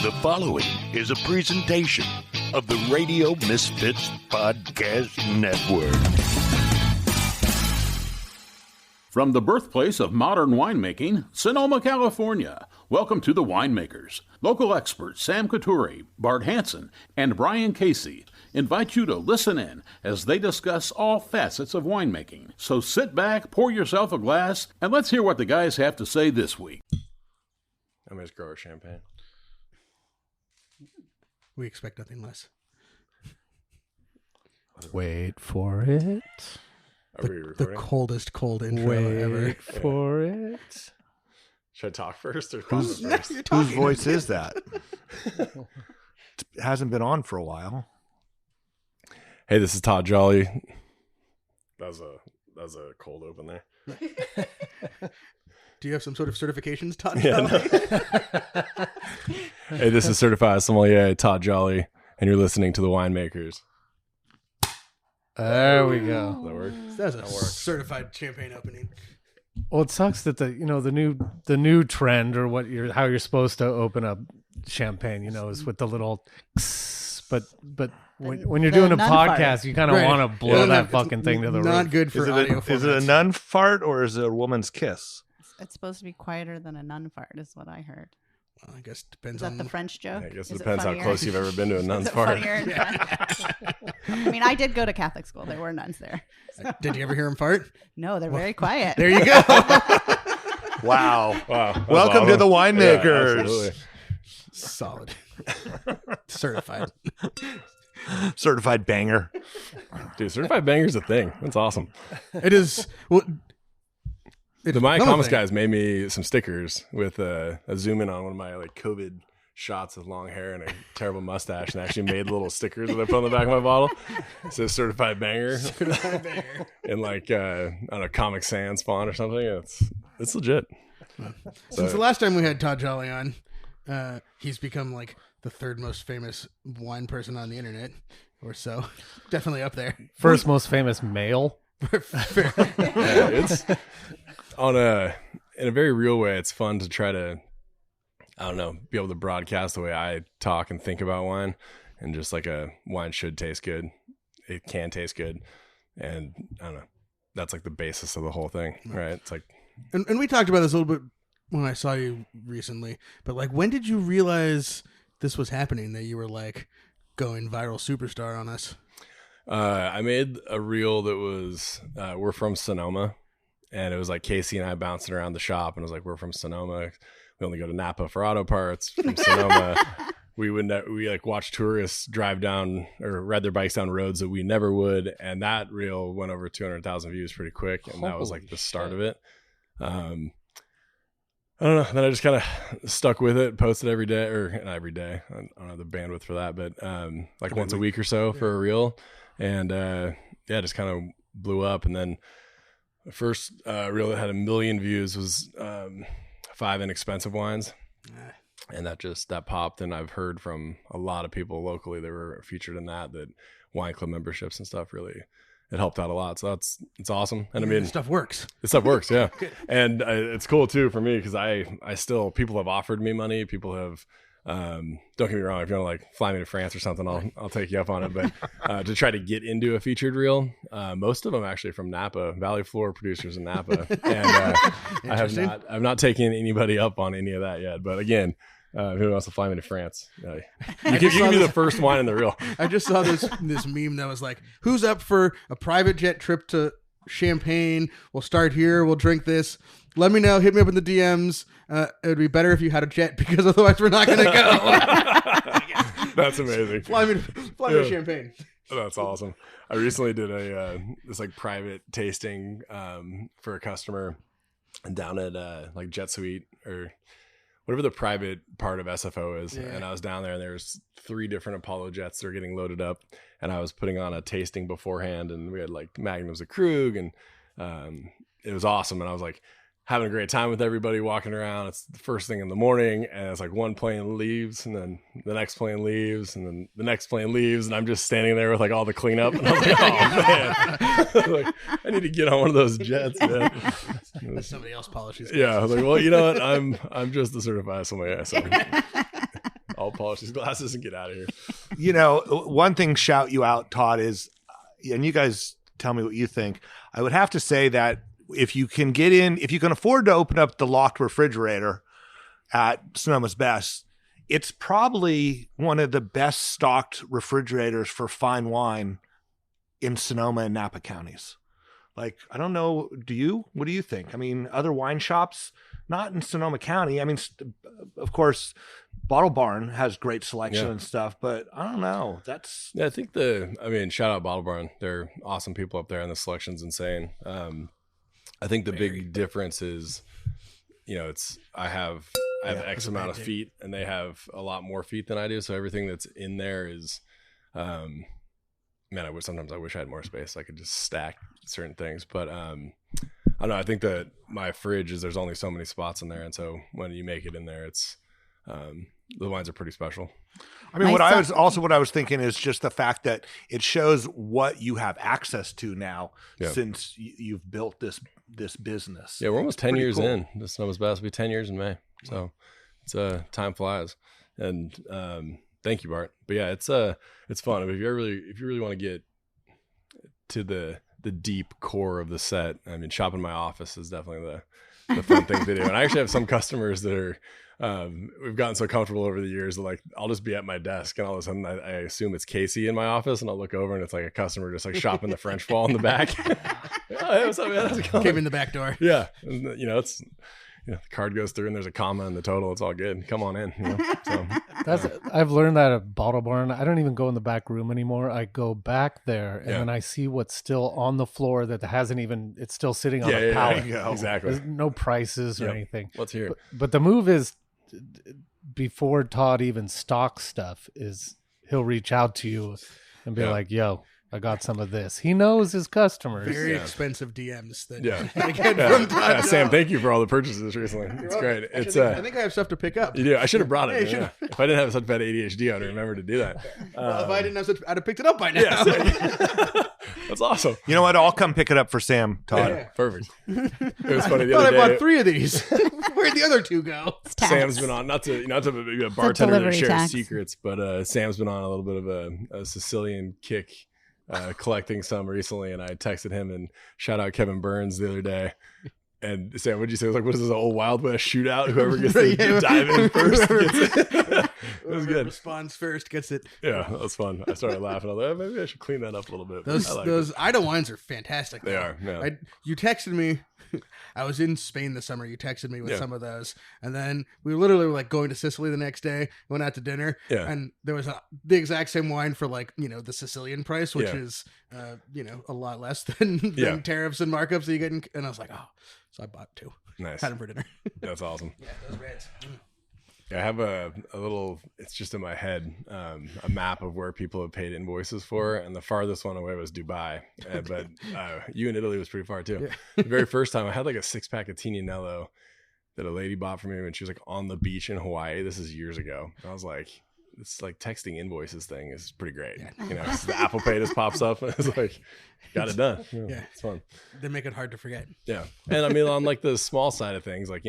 The following is a presentation of the Radio Misfits Podcast Network. From the birthplace of modern winemaking, Sonoma, California, welcome to The Winemakers. Local experts Sam Couturi, Bart Hansen, and Brian Casey invite you to listen in as they discuss all facets of winemaking. So sit back, pour yourself a glass, and let's hear what the guys have to say this week. I'm just grower champagne. We expect nothing less. Wait for it. Are we The recording? coldest cold intro ever. Wait for it. Should I talk first or pause first? Whose voice is that? It hasn't been on for a while. Hey, this is Todd Jolly. That was a cold open there. Do you have some sort of certifications, Todd? Yeah, Hey, this is Certified Sommelier Todd Jolly, and you're listening to The Winemakers. There we go. Does that work? That's a certified champagne opening. Well, it sucks that the new trend or how you're supposed to open up champagne, is with the little. But when you're doing a podcast, you kind of want to blow that fucking thing to the roof. Not good for audio. Is it a nun fart or is it a woman's kiss? It's supposed to be quieter than a nun fart, is what I heard. Well, I guess it depends Is that on the French joke? I guess Is it depends how funnier? close you've ever been to a nun's Is it fart. funnier in French? I mean, I did go to Catholic school. There were nuns there. So. Did you ever hear him fart? No, they're very quiet. There you go. Wow. Wow, Welcome to The Yeah, Winemakers. absolutely. Solid. Certified. Certified banger. Dude, certified banger's a thing. That's awesome. It is. Well, The Maya become a Comics thing. guys made me some stickers with a zoom in on one of my COVID shots with long hair and a terrible mustache, and actually made little stickers that I put on the back of my bottle. It says certified banger. Certified banger. And like on a Comic Sans font or something. It's legit. Since the last time we had Todd Jolly on, he's become like the third most famous wine person on the internet, or so. Definitely up there. First most famous male. Yeah, it's in a very real way. It's fun to try to, I don't know, be able to broadcast the way I talk and think about wine, and just like a wine should taste good. It can taste good. And I don't know, that's like the basis of the whole thing, right? It's like, And we talked about this a little bit when I saw you recently, but like, when did you realize this was happening, that you were like going viral superstar on us? I made a reel that was, we're from Sonoma, and it was like Casey and I bouncing around the shop, and it was like, we're from Sonoma. We only go to Napa for auto parts. From Sonoma, we like watch tourists drive down or ride their bikes down roads that we never would. And that reel went over 200,000 views pretty quick. And that was like the start of it. I don't know. Then I just kind of stuck with it, posted every day, or not every day. I don't have the bandwidth for that, but like once a week or so for a reel. And yeah, just kind of blew up. And then the first reel that had 1 million views was 5 inexpensive wines. And that popped. And I've heard from a lot of people locally that were featured in that wine club memberships and stuff really, it helped out a lot. So it's awesome. And I mean, This stuff works. this stuff works. Yeah. And it's cool too for me, because I still, people have offered me money. People have, don't get me wrong, if you want to like fly me to France or something, I'll take you up on it. But to try to get into a featured reel, most of them actually from Napa, Valley Floor producers in Napa. And I've not taken anybody up on any of that yet. But again, who wants to fly me to France? You can be the first wine in the reel. I just saw this meme that was like, who's up for a private jet trip to Champagne? We'll start here. We'll drink this. Let me know. Hit me up in the DMs. It would be better if you had a jet, because otherwise we're not going to go. That's amazing. Fly me to Champagne. That's awesome. I recently did this like private tasting for a customer down at like Jet Suite or whatever the private part of SFO is. Yeah. And I was down there, and there's 3 different Apollo jets that are getting loaded up, and I was putting on a tasting beforehand, and we had like Magnums of Krug, and it was awesome. And I was like having a great time with everybody walking around. It's the first thing in the morning, and it's like one plane leaves, and then the next plane leaves, and then the next plane leaves, and I'm just standing there with like all the cleanup, and I was like, oh man, like, I need to get on one of those jets, man. Somebody else polishes. Yeah, I was like, well, you know what? I'm just the certified sommelier. So I'll polish these glasses and get out of here. You know, one thing shout you out, Todd, is, and you guys tell me what you think. I would have to say that if you can afford to open up the locked refrigerator at Sonoma's Best, it's probably one of the best stocked refrigerators for fine wine in Sonoma and Napa counties. Like, I don't know, what do you think? I mean, other wine shops, not in Sonoma County. I mean, of course, Bottle Barn has great selection and stuff, but I don't know. I think shout out Bottle Barn. They're awesome people up there, and the selection's insane. I think the big difference is, I have X amount of feet, and they have a lot more feet than I do. So everything that's in there is, sometimes I wish I had more space. I could just stack certain things, but I don't know. I think that my fridge there's only so many spots in there, and so when you make it in there, it's the wines are pretty special. I mean, what I was thinking is just the fact that it shows what you have access to now since you've built this business. Yeah, we're almost 10 years in. This was about to be 10 years in May, so it's time flies. And thank you, Bart. But yeah, it's fun. I mean, if you really want to get to the deep core of the set, I mean, shopping my office is definitely the fun thing to do. And I actually have some customers that are. We've gotten so comfortable over the years that, like, I'll just be at my desk and all of a sudden I assume it's Casey in my office, and I'll look over and it's like a customer just like shopping the French fall in the back. Hey, what's up, man? How's it going? Came in the back door. Yeah. And, it's the card goes through and there's a comma in the total. It's all good. Come on in. So I've learned that at Bottle Barn. I don't even go in the back room anymore. I go back there and then I see what's still on the floor that it's still sitting on the pallet. Exactly. There's no prices or anything. Let's hear it. But the move is, before Todd even stocks stuff, is he'll reach out to you and be like, yo, I got some of this. He knows his customers. Very expensive DMs that I get from Todd. Sam, thank you for all the purchases recently. It's great. I think I have stuff to pick up. You do. I should have brought it. If I didn't have such bad ADHD, I'd remember to do that. Well, if I didn't have I'd have picked it up by now. That's awesome. You know what? I'll come pick it up for Sam, Todd. Yeah, perfect. It was funny the I other day. I bought 3 of these. Where'd the other 2 go? Sam's been on, not to be a bartender that shares tax. secrets, but Sam's been on a little bit of a Sicilian kick, collecting some recently, and I texted him and shout out Kevin Burns the other day. And Sam, what'd you say? It was like, what is this, an old Wild West shootout? Whoever gets to dive in first gets it. It was good. Responds first gets it. Yeah, that was fun. I started laughing. I was like, oh, maybe I should clean that up a little bit. Those Ida wines are fantastic. They are. Yeah. You texted me. I was in Spain this summer. You texted me with some of those, and then we literally were like going to Sicily the next day. Went out to dinner, and there was the exact same wine for the Sicilian price, which is a lot less than tariffs and markups that you get. And I was like, oh, so I bought 2. Nice. Had them for dinner. That's awesome. Yeah, those reds. I have a little, it's just in my head, a map of where people have paid invoices for, and the farthest one away was Dubai. But you in Italy was pretty far too. Yeah. The very first time I had like a 6-pack of Tignanello that a lady bought for me when she was like on the beach in Hawaii. This is years ago. I was like, it's like texting invoices thing is pretty great. Yeah. The Apple Pay just pops up and it's like, got it done. Yeah. It's fun. They make it hard to forget. Yeah. And I mean, on like the small side of things, like,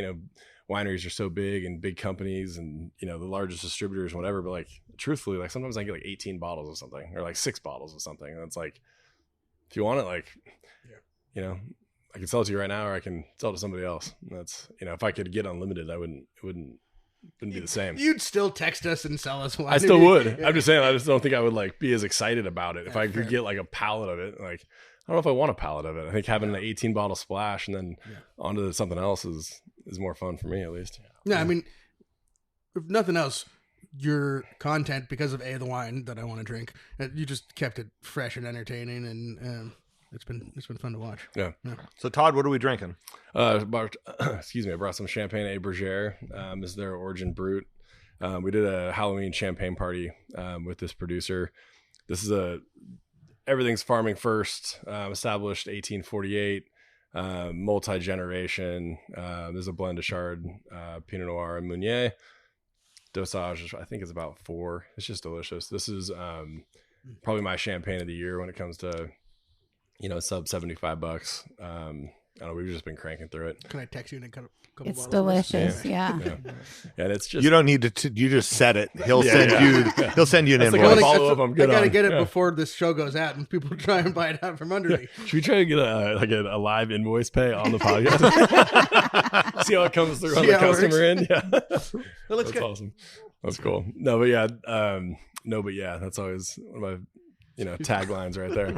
wineries are so big and big companies and, the largest distributors, whatever. But like, truthfully, like sometimes I get like 18 bottles of something or like 6 bottles of something. And it's like, if you want it, like, I can sell it to you right now, or I can sell it to somebody else. And that's, if I could get unlimited, it wouldn't be the same. You'd still text us and sell us wine. I still would. Yeah. I'm just saying, I just don't think I would like be as excited about it if I could get like a pallet of it. Like, I don't know if I want a pallet of it. I think having an 18 bottle splash and then onto something else is more fun for me, at least. Yeah, I mean, if nothing else, your content, because of the wine that I want to drink, you just kept it fresh and entertaining, and it's been fun to watch. Yeah. So Todd, what are we drinking? I brought some Champagne A Bergère. This is their Origin Brut. We did a Halloween champagne party with this producer. This is everything's farming first, established 1848, multi-generation. There's a blend of Chard, Pinot Noir, and Meunier. Dosage, I think, is about 4. It's just delicious. This is probably my champagne of the year when it comes to, sub $75. don't know, we've just been cranking through it. Can I text you and cut a couple It's bottles? delicious. Yeah. And it's just You don't need to. You just set it. He'll send you. He'll send you an That's the invoice. kind of follow-up I'm good I gotta on. get it Yeah. before this show goes out and people try and buy it out from under me. Should we try to get a live invoice pay on the podcast? See how it comes through on See the how it customer works. end. Yeah, That looks that's good. awesome. That's cool. No, but yeah, that's always one of my taglines right there.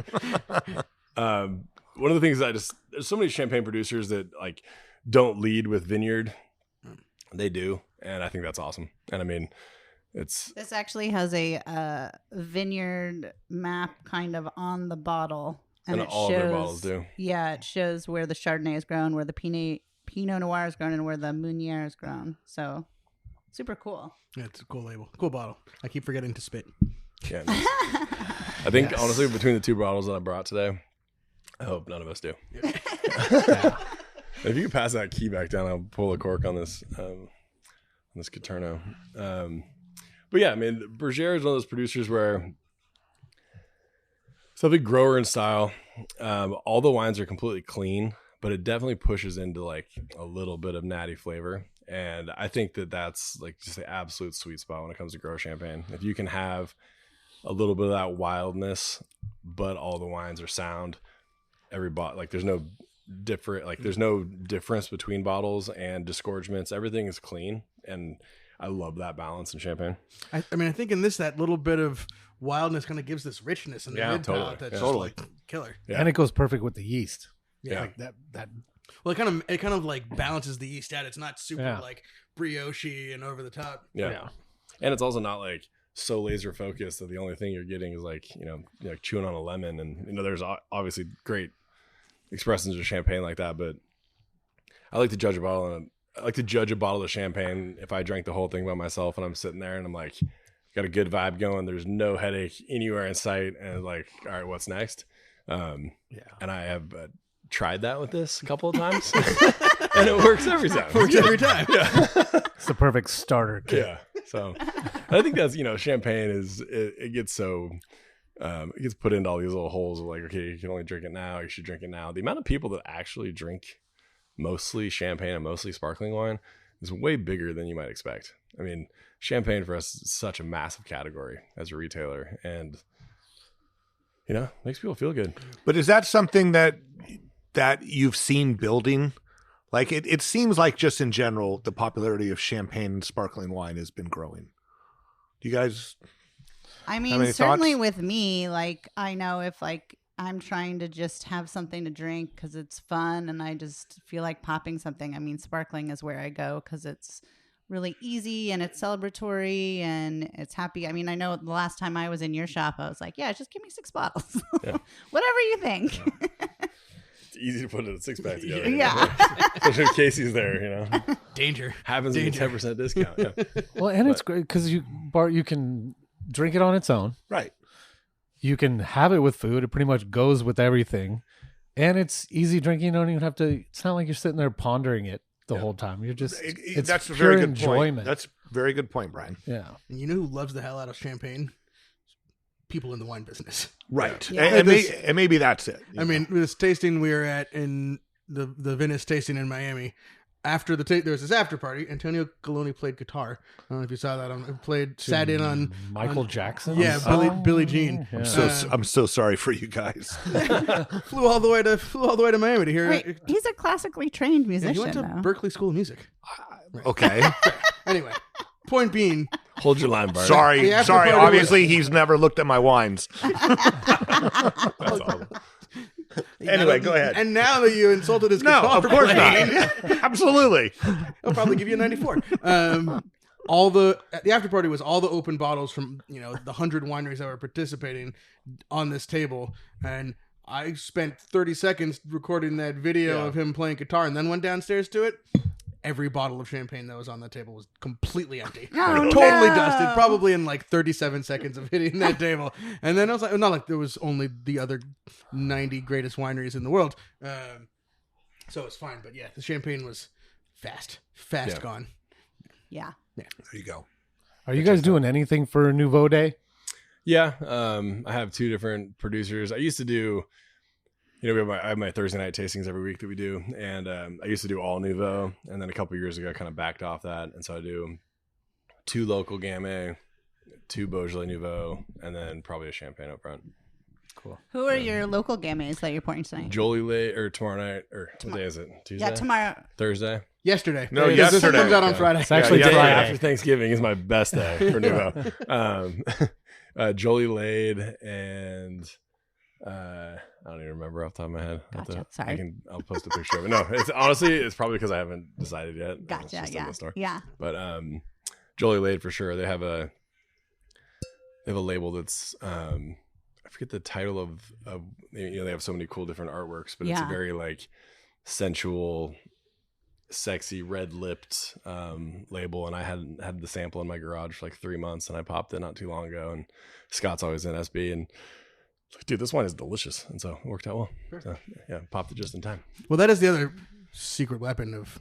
One of the things there's so many champagne producers that like don't lead with vineyard. They do, and I think that's awesome. And I mean, it's This actually has a vineyard map kind of on the bottle. And it all of shows, their bottles do. Yeah, it shows where the Chardonnay is grown, where the Pinot Noir is grown, and where the Meunier is grown. So, super cool. Yeah, it's a cool label. Cool bottle. I keep forgetting to spit. yeah. Nice. I think honestly, between the two bottles that I brought today, I hope none of us do. If you could pass that key back down, I'll pull a cork on this Caterno. But yeah, I mean, Bergère is one of those producers where something grower in style. All the wines are completely clean, but it definitely pushes into like a little bit of natty flavor. And I think that's like just the absolute sweet spot when it comes to grower champagne. If you can have a little bit of that wildness, but all the wines are sound. There's no difference between bottles and disgorgements. Everything is clean, and I love that balance in champagne. I mean, I think in this, that little bit of wildness kind of gives this richness in the mid palate that's just like killer. Yeah. And it goes perfect with the yeast. Yeah. Like that. Well, it kind of like balances the yeast out. It's not super like brioche and over the top. Yeah. And it's also not like so laser focused that the only thing you're getting is like chewing on a lemon. And there's obviously great expressions of champagne like that, but I like to judge a bottle of champagne if I drank the whole thing by myself and I'm sitting there and I'm like, got a good vibe going, there's no headache anywhere in sight, and like, all right, what's next? And I have tried that with this a couple of times and it works every time. It's the perfect starter kit. Yeah. So I think that's, champagne it gets so it gets put into all these little holes of like, okay, you can only drink it now, you should drink it now. The amount of people that actually drink mostly champagne and mostly sparkling wine is way bigger than you might expect. I mean, champagne for us is such a massive category as a retailer, and makes people feel good. But is that something that you've seen building? Like it seems like just in general, the popularity of champagne and sparkling wine has been growing. Do you guys? I mean, certainly with me, like I know if like I'm trying to just have something to drink because it's fun and I just feel like popping something. I mean, sparkling is where I go because it's really easy and it's celebratory and it's happy. I mean, I know the last time I was in your shop, I was like, yeah, just give me 6 bottles. Yeah. Whatever you think. It's easy to put a 6-pack together. Yeah. Especially if Casey's there, Danger. Happens to be 10% discount. Yeah. Well, and it's great because you can drink it on its own. Right. You can have it with food. It pretty much goes with everything. And it's easy drinking. You don't even have to, it's not like you're sitting there pondering it the whole time. You're just, it's that's a pure very good enjoyment. point. That's a very good point, Brian. Yeah. And you know who loves the hell out of champagne? People in the wine business. Right. Yeah. And maybe that's it. I mean, this tasting we were at in the Venice tasting in Miami, after the there was this after party. Antonio Coloni played guitar. I don't know if you saw that. Sat in on Michael Jackson. Yeah, Billie Jean. Yeah. I'm so sorry for you guys. Flew all the way to Miami to hear. Wait, he's a classically trained Yeah, musician. he went to though. Berkeley School of Music. Okay. Anyway, point being, Hold your line, Bart. Sorry. The after party Obviously, he's never looked at my wines. That's awesome. Anyway, go ahead. and now that you insulted his No, guitar of course playing, not. Absolutely. I'll probably give you a 94. All the after party was all the open bottles from the 100 wineries that were participating on this table, and I spent 30 seconds recording that video of him playing guitar, and then went downstairs to it. Every bottle of champagne that was on the table was completely empty. Totally dusted, probably in like 37 seconds of hitting that table. And then I was like, not like there was only the other 90 greatest wineries in the world. So it's fine. But yeah, the champagne was fast gone. Yeah. There you go. Are you guys doing anything for Nouveau Day? Yeah, I have 2 different producers. I used to do I have my Thursday night tastings every week that we do, and I used to do all Nouveau, and then a couple years ago I kind of backed off that, and so I do 2 local Gamay, 2 Beaujolais Nouveau, and then probably a Champagne up front. Cool. Who are your local Gamays that you're pouring tonight? Jolie late or tomorrow night, or what day is it? Tuesday? Yeah, tomorrow. Thursday? Yesterday. No, This yesterday. comes out on Friday. It's actually yeah, Friday. after Thanksgiving is my best day for Nouveau. Jolie Lade and I don't even remember off the top of my head. Gotcha. Sorry. I'll post a picture of it. No, it's honestly, it's probably because I haven't decided yet. It's Gotcha. just in the store. Yeah. But Jolie Lade for sure. They have a label that's I forget the title of they have so many cool different artworks, but it's a very like sensual, sexy, red-lipped label, and I had the sample in my garage for like 3 months, and I popped it not too long ago, and Scott's always in SB, and like, dude, this wine is delicious, and so it worked out well. So, yeah, popped it just in time. Well, that is the other secret weapon of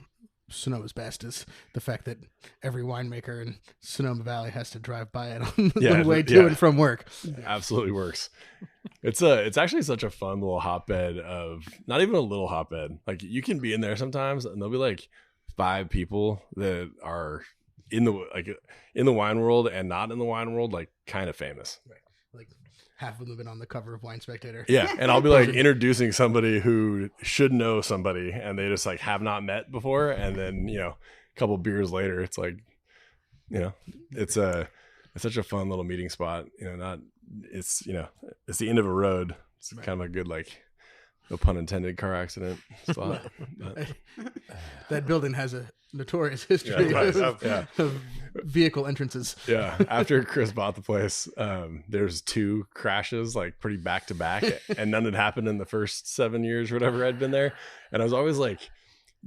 Sonoma's Best, is the fact that every winemaker in Sonoma Valley has to drive by it on the way to and from work. It absolutely works. It's actually such a fun little hotbed of, not even a little hotbed. Like, you can be in there sometimes and there'll be like 5 people that are in the wine world and not in the wine world, like kind of famous. Right. Like half of them have been on the cover of Wine Spectator. Yeah. And I'll be like introducing somebody who should know somebody and they just like have not met before. And then, a couple beers later, it's like, it's such a fun little meeting spot. It's the end of a road. It's kind of a good, like, no pun intended, car accident spot. That building has a notorious history of vehicle entrances. Yeah. After Chris bought the place, there's 2 crashes, like pretty back to back, and none had happened in the first 7 years or whatever I'd been there. And I was always like,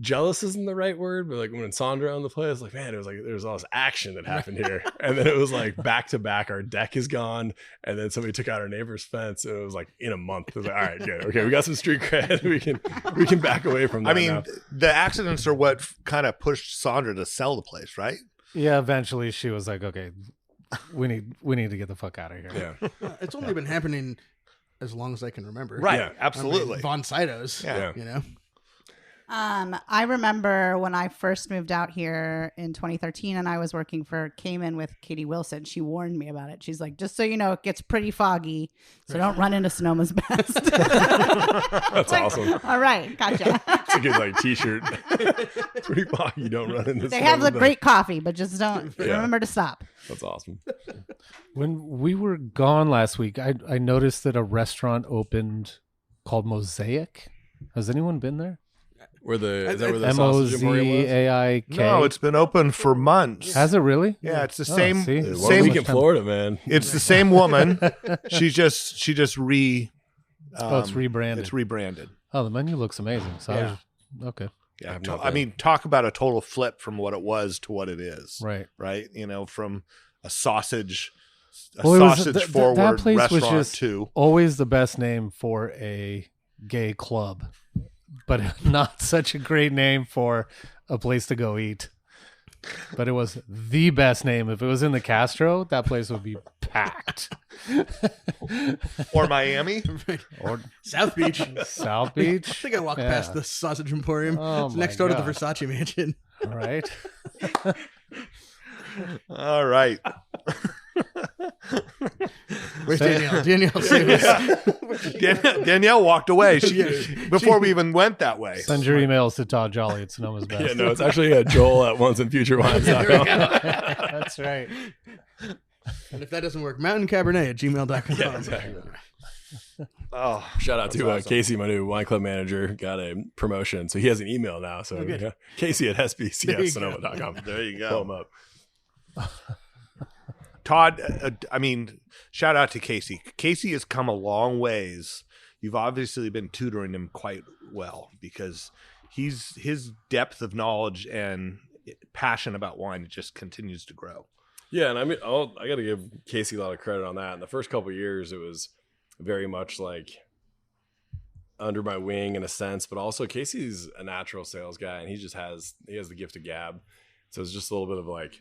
jealous isn't the right word, but like when Sandra owned the place, like, man, it was like there was all this action that happened here, and then it was like back to back. Our deck is gone, and then somebody took out our neighbor's fence, and it was like in a month. It was like, all right, good, okay, we got some street cred. We can back away from that. I mean, now. The accidents are what kind of pushed Sandra to sell the place, right? Yeah, eventually she was like, okay, we need to get the fuck out of here. Yeah, It's only been happening as long as I can remember. Right, Yeah. absolutely. Von Sydows. Yeah. I remember when I first moved out here in 2013 and I was working for Cayman with Katie Wilson. She warned me about it. She's like, just so you know, it gets pretty foggy, so don't run into Sonoma's Best. that's awesome. All right, gotcha. It's a good like t-shirt. Pretty foggy. Don't run into. They have the great coffee, but just don't remember to stop. That's awesome. When we were gone last week, I noticed that a restaurant opened called Mosaic. Has anyone been there? Is that where the sausage emporium was? Mozaik. No, it's been open for months. Has it really? Yeah, it's the same. see? One Same. week in Florida, man. It's the same woman. she just it's rebranded. It's rebranded. Oh, the menu looks amazing. So I was, okay, Yeah, I mean, talk about a total flip from what it was to what it is. right. Right. From a sausage Well, forward that place restaurant was just to always the best name for a gay club, but not such a great name for a place to go eat. But it was the best name. If it was in the Castro, that place would be packed. or Miami. Or South Beach. South Beach. I think I walked past the Sausage Emporium. Oh, It's my next door to the God. Versace mansion. Right. All right. Where's Danielle? Danielle, save us. Danielle walked away before we even went that way. Send your emails to Todd Jolly at Sonoma's Best. Yeah, no, it's actually Joel at onceandfuturewines.com. That's right. And if that doesn't work, mountaincabernet@gmail.com. Yeah, exactly. Oh, Shout out to awesome. Casey, my new wine club manager, got a promotion. So he has an email now. So good. Casey at sbcsonoma.com. there you Pull go. him up. Todd, shout out to Casey. Casey has come a long ways. You've obviously been tutoring him quite well because his depth of knowledge and passion about wine just continues to grow. Yeah, and I mean, I got to give Casey a lot of credit on that. In the first couple of years, it was very much like under my wing in a sense, but also Casey's a natural sales guy, and he has the gift of gab. So it's just a little bit of like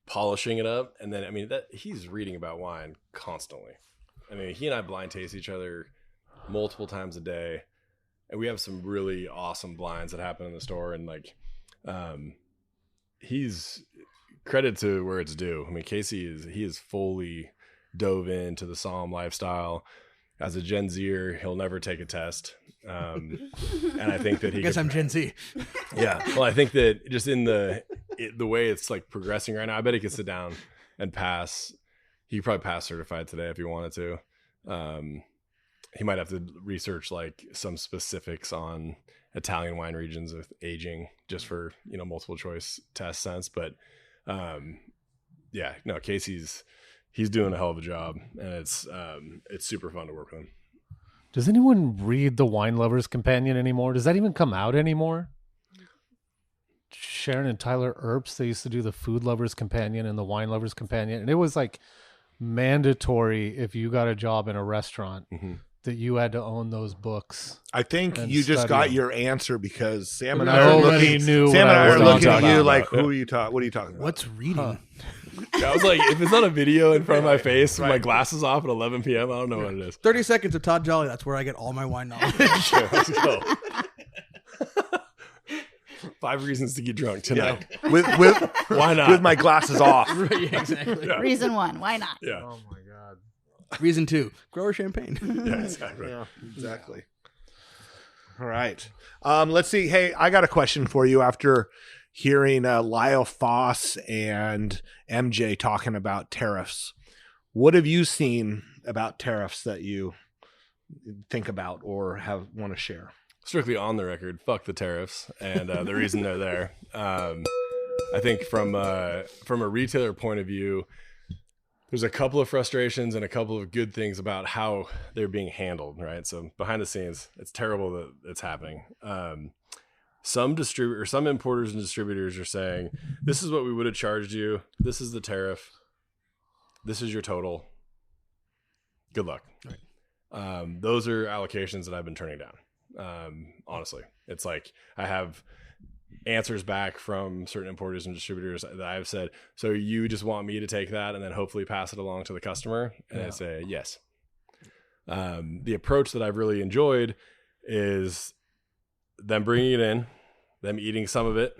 polishing it up, and then he's reading about wine constantly. I mean, he and I blind taste each other multiple times a day. And we have some really awesome blinds that happen in the store. And like, he's credit to where it's due. I mean, Casey is fully dove into the solemn lifestyle. As a Gen Zer, he'll never take a test. And I think that I'm Gen Z. Yeah. Well, I think that just in the way it's like progressing right now, I bet he could sit down and pass. He could probably pass certified today if he wanted to. He might have to research like some specifics on Italian wine regions with aging just for, multiple choice test sense. But Casey's he's doing a hell of a job, and it's super fun to work with him. Does anyone read The Wine Lover's Companion anymore? Does that even come out anymore? Sharon and Tyler Earps, they used to do the Food Lover's Companion and the Wine Lover's Companion, and it was like mandatory if you got a job in a restaurant that you had to own those books. I think you just got your answer because Sam and I are looking. Sam and I are looking at you like, "Who are you talking? What are you talking about? What's reading?" I was like, if it's not a video in front of my face with my glasses off at 11 p.m., I don't know what it is. 30 seconds of Todd Jolly. That's where I get all my wine knowledge. Let's go. 5 reasons to get drunk tonight. Yeah. With why not? With my glasses off. Yeah, exactly. Yeah. Reason 1, why not? Yeah. Oh my God. Reason 2, grower champagne. Yeah, exactly. Yeah, exactly. All right. Let's see. Hey, I got a question for you after hearing Lyle Foss and MJ talking about tariffs. What have you seen about tariffs that you think about or want to share? Strictly on the record, fuck the tariffs and the reason they're there. I think from a retailer point of view, there's a couple of frustrations and a couple of good things about how they're being handled, right? So behind the scenes, it's terrible that it's happening. Some importers and distributors are saying, this is what we would have charged you. This is the tariff. This is your total. Good luck. Right. Those are allocations that I've been turning down. Honestly, it's like I have answers back from certain importers and distributors that I've said, so you just want me to take that and then hopefully pass it along to the customer? And I say, yes. The approach that I've really enjoyed is them bringing it in, them eating some of it,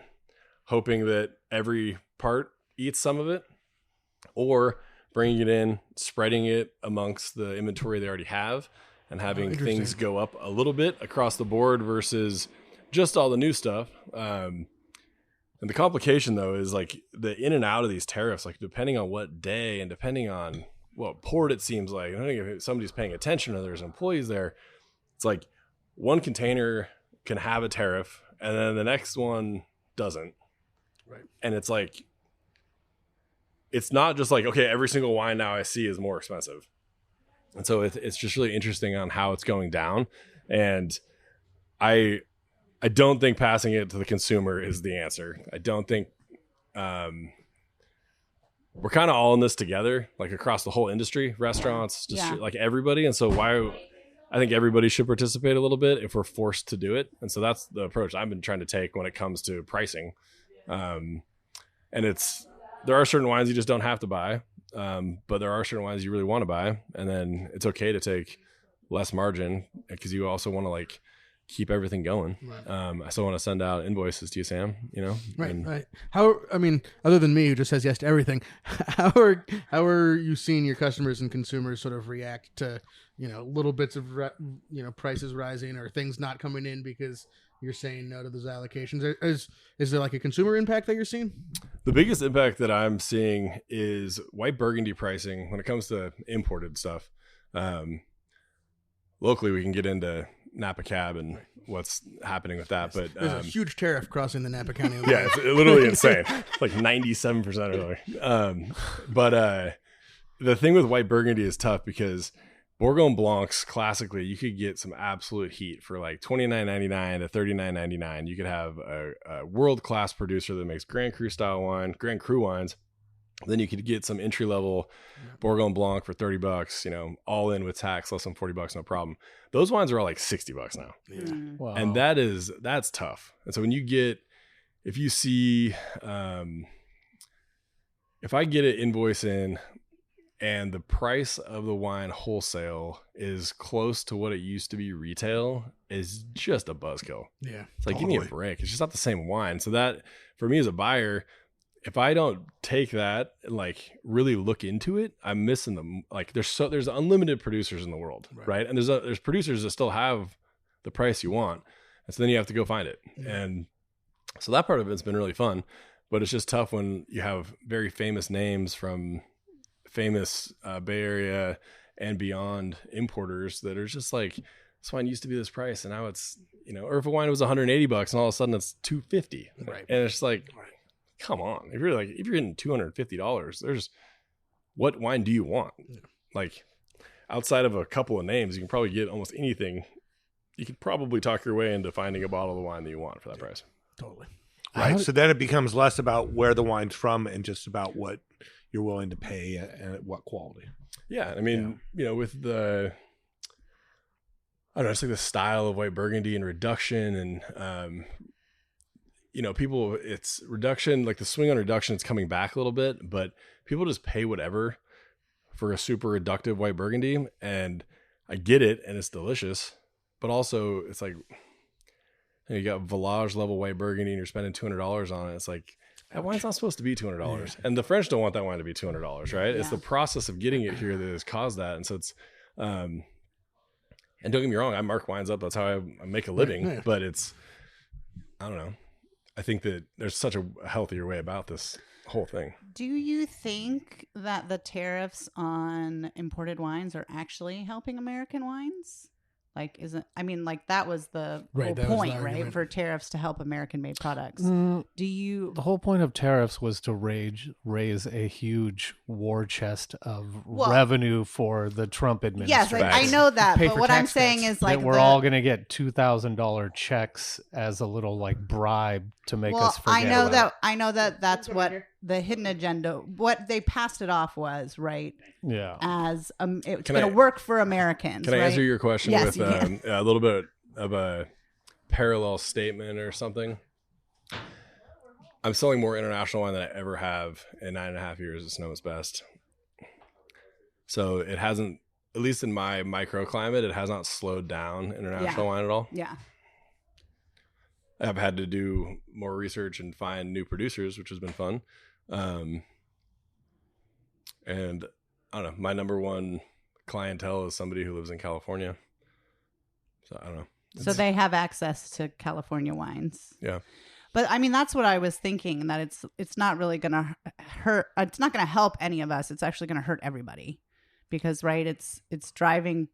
hoping that every part eats some of it, or bringing it in, spreading it amongst the inventory they already have, and having things go up a little bit across the board versus just all the new stuff. And the complication, though, is like the in and out of these tariffs, like depending on what day and depending on what port it seems like. I don't think if somebody's paying attention or there's employees there, it's like one container can have a tariff and then the next one doesn't. Right. And it's like, it's not just like, okay, every single wine now I see is more expensive. And so it's just really interesting on how it's going down. And I don't think passing it to the consumer is the answer. I don't think we're kind of all in this together, like across the whole industry, restaurants, like everybody. And so I think everybody should participate a little bit if we're forced to do it. And so that's the approach I've been trying to take when it comes to pricing. And there are certain wines you just don't have to buy. But there are certain wines you really want to buy, and then it's okay to take less margin because you also want to like keep everything going. Right. I still want to send out invoices to you, Sam, Right. Other than me who just says yes to everything, how are you seeing your customers and consumers sort of react to, little bits of, prices rising or things not coming in because you're saying no to those allocations? Is there like a consumer impact that you're seeing? The biggest impact that I'm seeing is white Burgundy pricing when it comes to imported stuff. Locally, we can get into Napa Cab and what's happening with that, but there's a huge tariff crossing the Napa County line. Yeah, it's literally insane, like 97% or something. But the thing with white Burgundy is tough because Bourgogne Blancs, classically, you could get some absolute heat for like $29.99 to $39.99. You could have a world-class producer that makes Grand Cru style wine, Grand Cru wines. Then you could get some entry-level Bourgogne Blanc for $30, all in with tax, less than $40, no problem. Those wines are all like $60 now. Yeah. Wow. And that's tough. And so when if you see, if I get an invoice in and the price of the wine wholesale is close to what it used to be retail is just a buzzkill. Yeah. It's like, give me a break. It's just not the same wine. So that, for me as a buyer, if I don't take that and like really look into it, I'm missing them. Like there's unlimited producers in the world, right? And there's producers that still have the price you want. And so then you have to go find it. And so that part of it's been really fun, but it's just tough when you have very famous names from famous Bay Area and beyond importers that are just like, this wine used to be this price and now it's, or if a wine was $180 and all of a sudden it's $250. Right. And it's like, come on. If you're getting $250, there's what wine do you want? Yeah. Like outside of a couple of names, you can probably get almost anything. You could probably talk your way into finding a bottle of wine that you want for that price. Totally. Right. So then it becomes less about where the wine's from and just about what you're willing to pay and at what quality. Yeah. I mean, with the, I don't know, it's like the style of white Burgundy and reduction and, people, it's reduction, like the swing on reduction is coming back a little bit, but people just pay whatever for a super reductive white Burgundy. And I get it. And it's delicious, but also it's like, you got Village level white Burgundy and you're spending $200 on it. It's like, that wine's not supposed to be $200. Yeah. And the French don't want that wine to be $200, right? Yeah. It's the process of getting it here that has caused that. And so it's, and don't get me wrong, I mark wines up. That's how I make a living, yeah. But it's, I don't know. I think that there's such a healthier way about this whole thing. Do you think that the tariffs on imported wines are actually helping American wines? Like, that was the whole point, right? For tariffs to help American-made products. The whole point of tariffs was to raise a huge war chest of revenue for the Trump administration. Yes, I know that. But what I'm saying is like we're all going to get $2,000 checks as a little like bribe to make us forget. I know that that's what the hidden agenda, what they passed it off was, right? Yeah. As it's going to work for Americans. Can I right? answer your question with a little bit of a parallel statement or something? I'm selling more international wine than I ever have in 9.5 years of Sonoma's Best. So it hasn't, at least in my microclimate, it has not slowed down international wine at all. Yeah. I've had to do more research and find new producers, which has been fun. And I don't know, my number one clientele is somebody who lives in California. So I don't know. So they have access to California wines. Yeah. But I mean, that's what I was thinking, that it's not really going to hurt. It's not going to help any of us. It's actually going to hurt everybody because, right, it's driving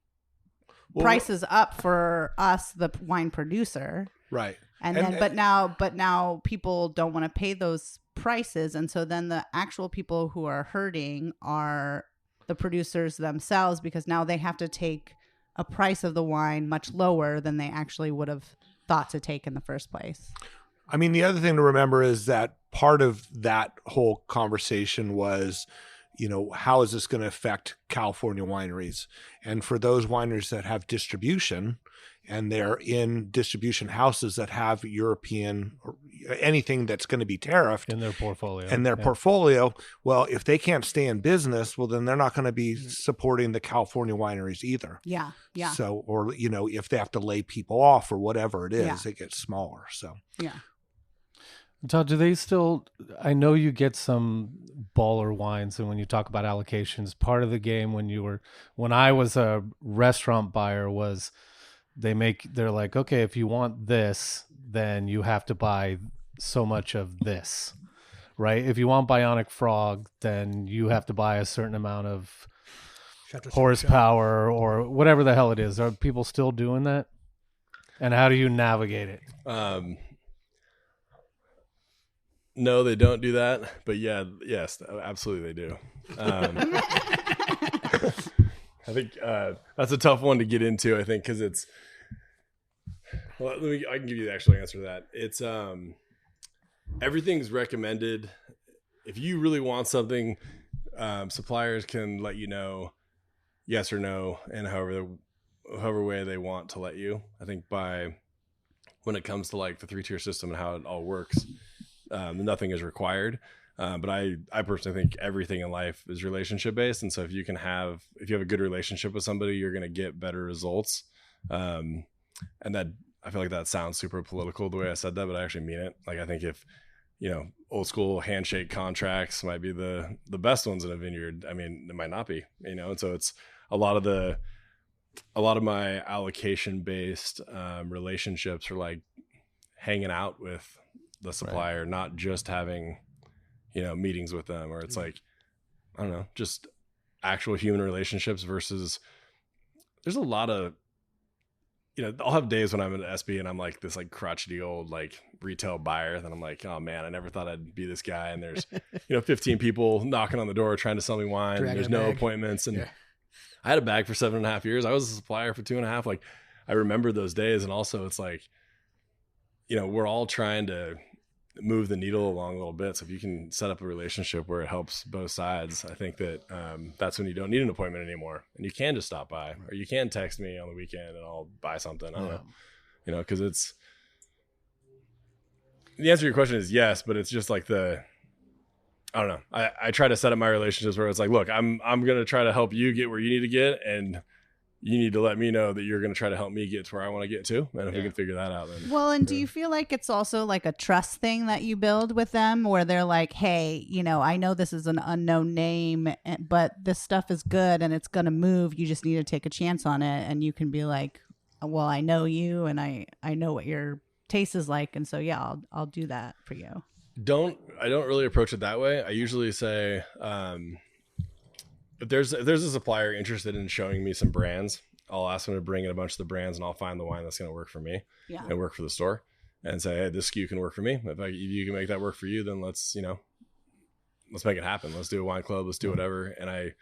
prices up for us, the wine producer. Right. But now people don't want to pay those prices. And so then the actual people who are hurting are the producers themselves, because now they have to take a price of the wine much lower than they actually would have thought to take in the first place. I mean, the other thing to remember is that part of that whole conversation was, how is this going to affect California wineries? And for those wineries that have distribution and they're in distribution houses that have European or anything that's going to be tariffed in their portfolio, well, if they can't stay in business, well, then they're not going to be supporting the California wineries either. Yeah. Yeah. So, or, if they have to lay people off or whatever it is, it gets smaller. So, yeah. Todd, do they still, I know you get some baller wines, and when you talk about allocations, part of the game when I was a restaurant buyer was they're like, okay, if you want this, then you have to buy so much of this, right? If you want Bionic Frog, then you have to buy a certain amount of horsepower or whatever the hell it is. Are people still doing that? And how do you navigate it? No, they don't do that. But yes, absolutely they do. I think that's a tough one to get into, I think, because it's, I can give you the actual answer to that. It's everything's recommended. If you really want something, suppliers can let you know yes or no, and however way they want to let you. I think when it comes to like the 3-tier system and how it all works, nothing is required. But I personally think everything in life is relationship based. And so if you have a good relationship with somebody, you're going to get better results. And that, I feel like that sounds super political the way I said that, but I actually mean it. Like, I think if, old school handshake contracts might be the best ones in a vineyard. I mean, it might not be, and so it's a lot of my allocation based relationships are like hanging out with the supplier, not just having, meetings with them, or it's like, I don't know, just actual human relationships versus there's a lot of, I'll have days when I'm at SB and I'm like this like crotchety old like retail buyer. Then I'm like, oh man, I never thought I'd be this guy. And there's, 15 people knocking on the door trying to sell me wine. And there's no appointments. And I had a bag for 7.5 years. I was a supplier for 2.5. Like, I remember those days. And also it's like, we're all trying to move the needle along a little bit. So if you can set up a relationship where it helps both sides, I think that that's when you don't need an appointment anymore, and you can just stop by, or you can text me on the weekend and I'll buy something. I don't know, because it's, the answer to your question is yes, but it's just like I don't know. I try to set up my relationships where it's like, look, I'm going to try to help you get where you need to get, and you need to let me know that you're going to try to help me get to where I want to get to. And if we can figure that out, then. Well, and do you feel like it's also like a trust thing that you build with them, where they're like, hey, I know this is an unknown name, but this stuff is good and it's going to move. You just need to take a chance on it. And you can be like, well, I know you, and I know what your taste is like. And so, yeah, I'll do that for you. I don't really approach it that way. I usually say, if there's a supplier interested in showing me some brands, I'll ask them to bring in a bunch of the brands, and I'll find the wine that's going to work for me and work for the store, and say, hey, this SKU can work for me. If you can make that work for you, then let's make it happen. Let's do a wine club. Let's do whatever. And I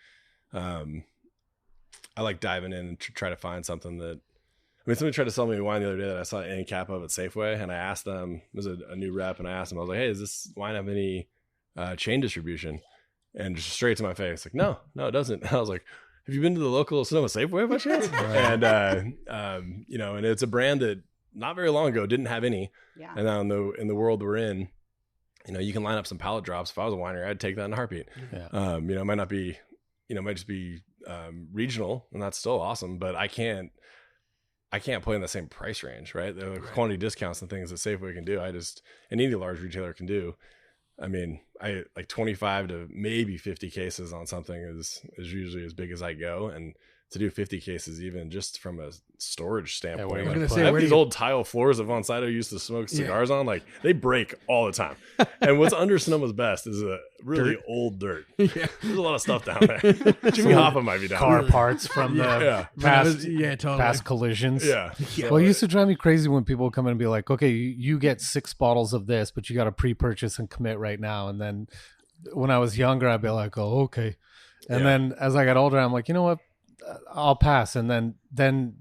like diving in and try to find something that, somebody tried to sell me a wine the other day that I saw an end cap of at Safeway, and I asked them, it was a new rep, and I asked them, I was like, hey, does this wine have any chain distribution? And just straight to my face, like, no, it doesn't. I was like, have you been to the local Sonoma Safeway by chance? And, and it's a brand that not very long ago didn't have any. Yeah. And now in the world we're in, you can line up some pallet drops. If I was a winery, I'd take that in a heartbeat. Yeah. It might not be, it might just be regional, and that's still awesome, but I can't play in the same price range, right? The quantity discounts and things that Safeway can do, and any large retailer can do. I like 25 to maybe 50 cases on something is usually as big as I go. And to do 50 cases, even just from a storage standpoint, I have these old tile floors that Von Sydow used to smoke cigars on. Like, they break all the time. And what's under Sonoma's best is a really old dirt. Yeah. There's a lot of stuff down there. Jimmy Hoffa might be down car there. Parts from the past collisions. Yeah. Well, it used to drive me crazy when people come in and be like, okay, you get 6 bottles of this, but you got to pre-purchase and commit right now. And then when I was younger, I'd be like, oh, okay. And then as I got older, I'm like, you know what? I'll pass. And then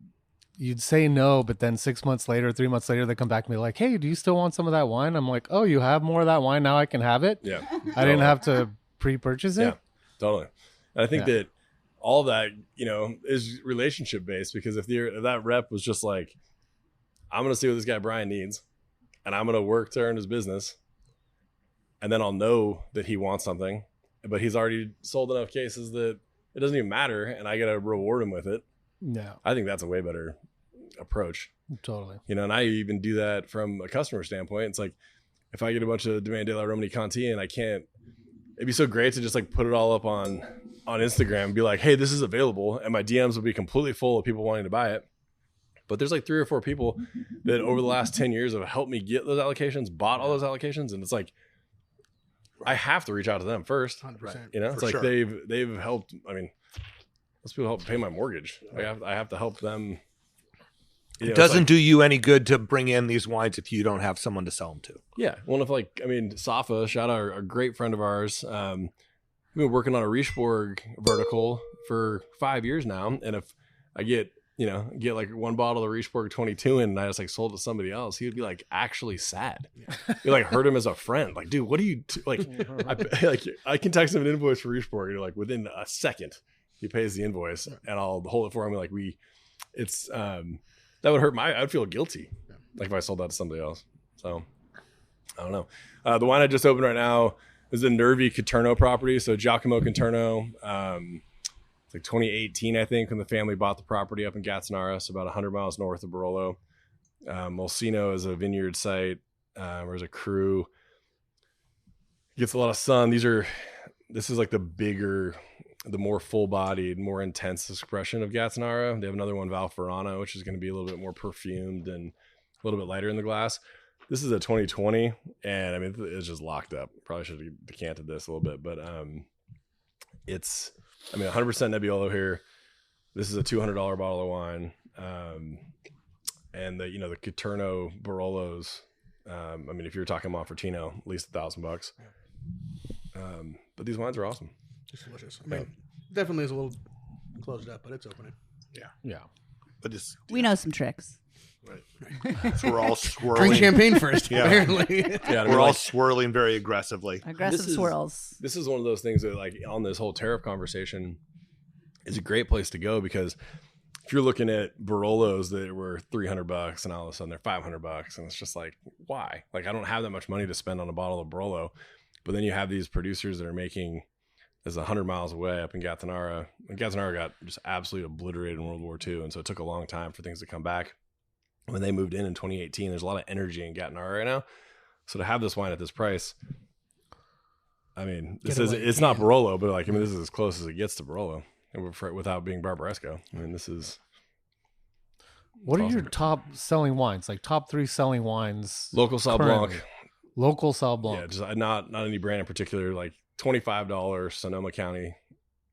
you'd say no, but then 6 months later, 3 months later, they come back to me like, hey, do you still want some of that wine? I'm like, oh, you have more of that wine now, I can have it. Yeah. I didn't have to pre-purchase it. Yeah, totally. And I think that all that, is relationship based, because if that rep was just like, I'm going to see what this guy Brian needs, and I'm going to work to earn his business, and then I'll know that he wants something, but he's already sold enough cases that it doesn't even matter, and I got to reward him with it. Yeah. I think that's a way better approach. Totally. And I even do that from a customer standpoint. It's like, if I get a bunch of Domaine de la Romani Conti and it'd be so great to just like put it all up on Instagram and be like, hey, this is available. And my DMs will be completely full of people wanting to buy it. But there's like 3 or 4 people that over the last 10 years have helped me get those allocations, bought all those allocations. And it's like, I have to reach out to them first. 100%. It's like they've helped. Those people help pay my mortgage. I have to help them. It doesn't do you any good to bring in these wines if you don't have someone to sell them to. Yeah. Well, Safa, shout out, a great friend of ours. We've been working on a Richebourg vertical for 5 years now. And if I get like 1 bottle of Richebourg 22 in, and I just like sold to somebody else, he would be like actually sad. You like hurt him as a friend. Like, dude, what do you I can text him an invoice for Richebourg, and like within a second he pays the invoice, and I'll hold it for him. Like that would hurt I'd feel guilty like if I sold that to somebody else. So I don't know. The wine I just opened right now, This is a nervy Caterno property. So Giacomo Caterno, it's like 2018, I think, when the family bought the property up in Gattinara, so about 100 miles north of Barolo. Molsino is a vineyard site. There's a crew. Gets a lot of sun. This is like the bigger, the more full-bodied, more intense expression of Gattinara. They have another one, Valferrana, which is going to be a little bit more perfumed and a little bit lighter in the glass. This is a 2020, and I mean, it's just locked up. Probably should have decanted this a little bit, but it's, I mean, 100% Nebbiolo here. This is a $200 bottle of wine. And the Caterno Barolos, I mean, if you're talking Monfortino, at least $1,000. But these wines are awesome. It's delicious. I mean, definitely is a little closed up, but it's opening. Yeah. But we know some tricks. Right. So we're all swirling. Drink champagne first, Yeah. apparently. Yeah, We're all swirling very aggressively. Aggressive swirls. This is one of those things that, like, on this whole tariff conversation, is a great place to go, because if you're looking at Barolos that were $300 and all of a sudden they're $500, and it's just like, why? Like, I don't have that much money to spend on a bottle of Barolo. But then you have these producers that are making this 100 miles away up in Gattinara. And Gattinara got just absolutely obliterated in World War II, and so it took a long time for things to come back. When they moved in 2018, there's a lot of energy in Gattinara right now. So to have this wine at this price, I mean, it's not Barolo, but like, I mean, this is as close as it gets to Barolo, and without being Barbaresco. I mean, this is. What are your top selling wines? Like top 3 selling wines? Local Sauv Blanc. Local Sauv Blanc. Yeah, just not any brand in particular. Like $25 Sonoma County,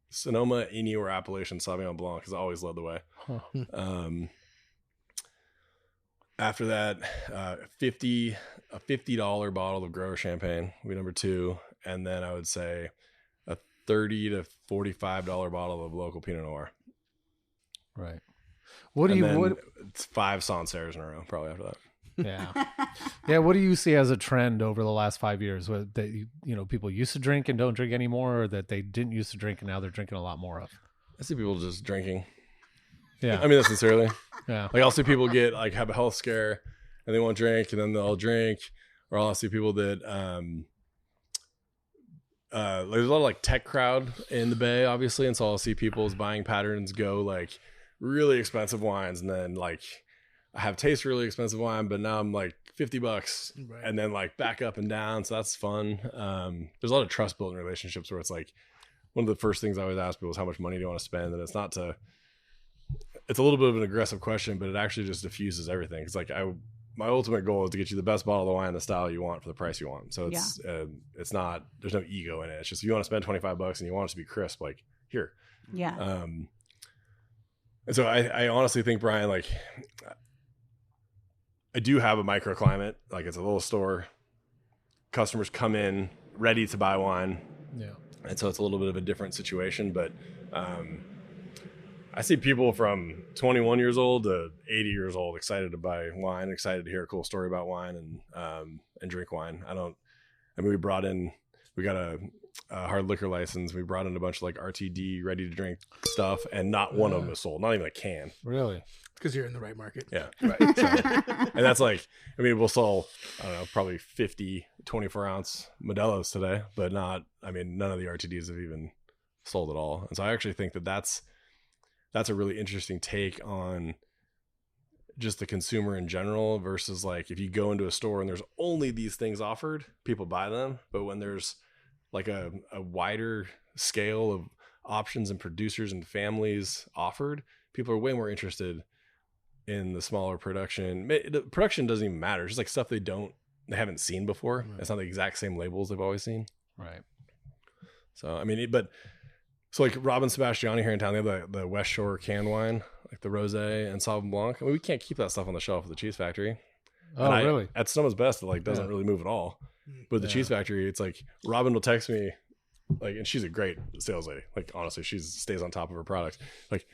Sonoma, Inyo, or Appalachian Sauvignon Blanc has always led the way. Huh. After that, a $50 bottle of grower champagne would be number 2, and then I would say a $30 to $45 bottle of local Pinot Noir. Right. It's 5 Sancerres in a row, probably after that. Yeah. What do you see as a trend over the last 5 years that people used to drink and don't drink anymore, or that they didn't used to drink and now they're drinking a lot more of? I see people just drinking. Yeah. I mean that sincerely. Yeah. Like, I'll see people have a health scare and they won't drink, and then they'll drink. Or I'll see people that there's a lot of like tech crowd in the Bay, obviously, and so I'll see people's buying patterns go like really expensive wines, and then like I have tasted really expensive wine, but now I'm like $50, Right. and then like back up and down. So that's fun. There's a lot of trust building relationships where it's like, one of the first things I always ask people is, how much money do you want to spend? And it's a little bit of an aggressive question, but it actually just diffuses everything. It's like, my ultimate goal is to get you the best bottle of wine, the style you want, for the price you want. So it's not, there's no ego in it. It's just, if you want to spend $25 and you want it to be crisp, like, here. Yeah. And so I honestly think, Brian, like, I do have a microclimate. Like, it's a little store. Customers come in ready to buy wine. Yeah. And so it's a little bit of a different situation, but I see people from 21 years old to 80 years old excited to buy wine, excited to hear a cool story about wine and drink wine. We got a hard liquor license. We brought in a bunch of like RTD ready to drink stuff, and not one of them is sold, not even a can. Really? Because you're in the right market. Yeah. Right. So, and that's like, I mean, we'll sell, I don't know, probably 50 24-ounce Modelos today, but none of the RTDs have even sold at all. And so I actually think that's a really interesting take on just the consumer in general, versus like, if you go into a store and there's only these things offered, people buy them. But when there's like a wider scale of options and producers and families offered, people are way more interested in the smaller production. The production doesn't even matter. It's just like stuff they haven't seen before. Right. It's not the exact same labels they've always seen. Right. So, I mean, so like Robin Sebastiani here in town, they have the West Shore canned wine, like the Rosé and Sauvignon Blanc. I mean, we can't keep that stuff on the shelf at the Cheese Factory. Oh, really? At Sonoma's Best, it like doesn't really move at all. But the Cheese Factory, it's like Robin will text me, like, and she's a great sales lady. Like, honestly, she stays on top of her product. Like,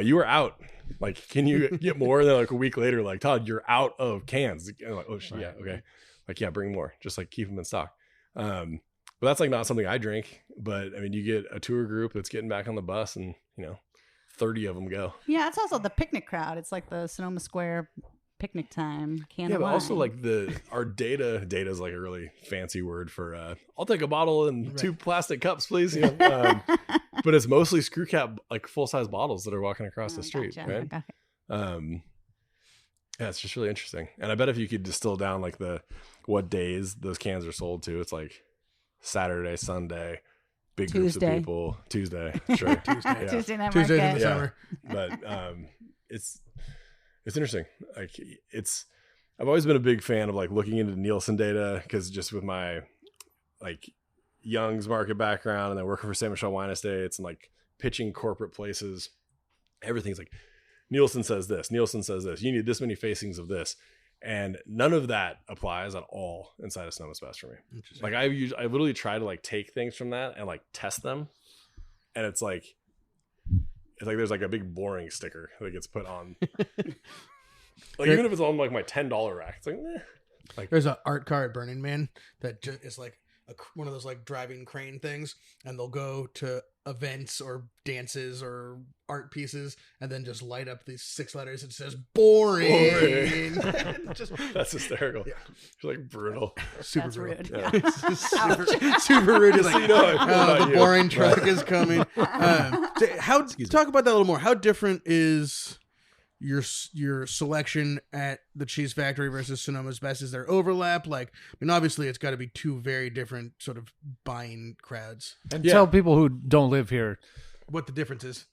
you were out. Like, can you get more? And then like a week later, like, Todd, you're out of cans. And I'm like, oh, yeah, okay. Like, yeah, bring more. Just like keep them in stock. But that's like not something I drink. But I mean, you get a tour group that's getting back on the bus, and 30 of them go. Yeah, it's also the picnic crowd. It's like the Sonoma Square picnic time. Can Yeah, of but wine. also like our data is like a really fancy word for I'll take a bottle and 2 plastic cups, please. You know? But it's mostly screw cap, like full size bottles that are walking across the street, gotcha. right? Okay. Yeah, it's just really interesting. And I bet if you could distill down like what days those cans are sold to, it's like Saturday, Sunday, big groups of people. Tuesday, sure. Tuesday night Tuesdays in market. the summer. But it's interesting. Like I've always been a big fan of like looking into Nielsen data, because just with my like Young's market background and then working for San Michel Wine Estates and like pitching corporate places, everything's like Nielsen says this, Nielsen says this, you need this many facings of this, and none of that applies at all inside of Sonoma's Best for me. Like I literally try to like take things from that and like test them, and it's like there's like a big boring sticker that gets put on. Like even if it's on like my $10 rack, it's like, Like there's an art car at Burning Man that is like one of those like driving crane things, and they'll go to events or dances or art pieces and then just light up these 6 letters. It says boring. That's hysterical. Yeah. It's like brutal. Super That's rude. rude. Yeah. super rude. It's like, You know how I feel about the you. boring truck is coming. Talk about that a little more. How different is your selection at the Cheese Factory versus Sonoma's Best? Is there overlap? Like, I mean, obviously it's got to be 2 very different sort of buying crowds. And tell people who don't live here. What the difference is.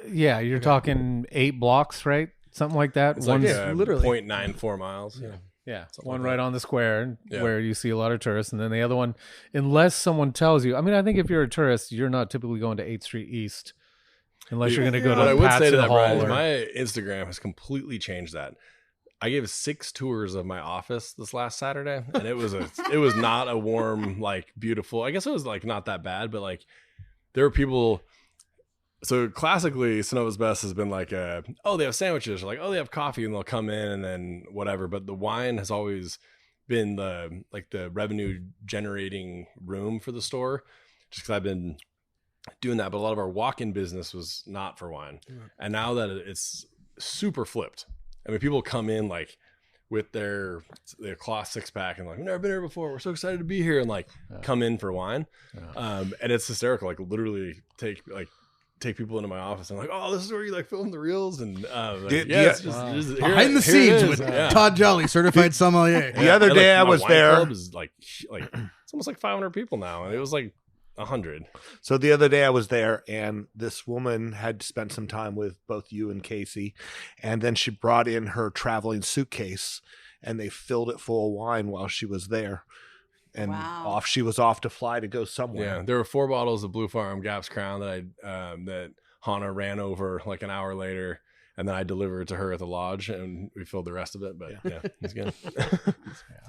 Yeah, you're talking 8 blocks, right? Something like that. It's One's like literally 0.94 miles. Yeah. Yeah, Something one like right that. on the square Yeah. where you see a lot of tourists, and then the other one, unless someone tells you. I mean, I think if you're a tourist, you're not typically going to 8th Street East unless you're going to go to What I would say to that, Hall. Brian, is Or, my Instagram has completely changed that. I gave 6 tours of my office this last Saturday, and it was not a warm, like beautiful. I guess it was like not that bad, but like there were people. So classically, Sonoma's Best has been like they have sandwiches, or like, they have coffee, and they'll come in and then whatever. But the wine has always been the revenue generating room for the store, just because I've been doing that. But a lot of our walk-in business was not for wine. And now that it's super flipped, I mean, people come in like with their cloth 6-pack and like, we've never been here before, we're so excited to be here, and like come in for wine. And it's hysterical. Like literally take people into my office and I'm like, this is where you like film the reels, and it's just Behind the scenes with Todd Jolly, certified sommelier. The other day I was wine there. club is like it's almost like 500 people now, and it was like 100. So the other day I was there, and this woman had spent some time with both you and Casey, and then she brought in her traveling suitcase, and they filled it full of wine while she was there. And Wow. she was off to fly to go somewhere. Yeah, there were 4 bottles of Blue Farm Gaps Crown that that Hannah ran over like an hour later, and then I delivered it to her at the lodge, and we filled the rest of it. But yeah, it's good.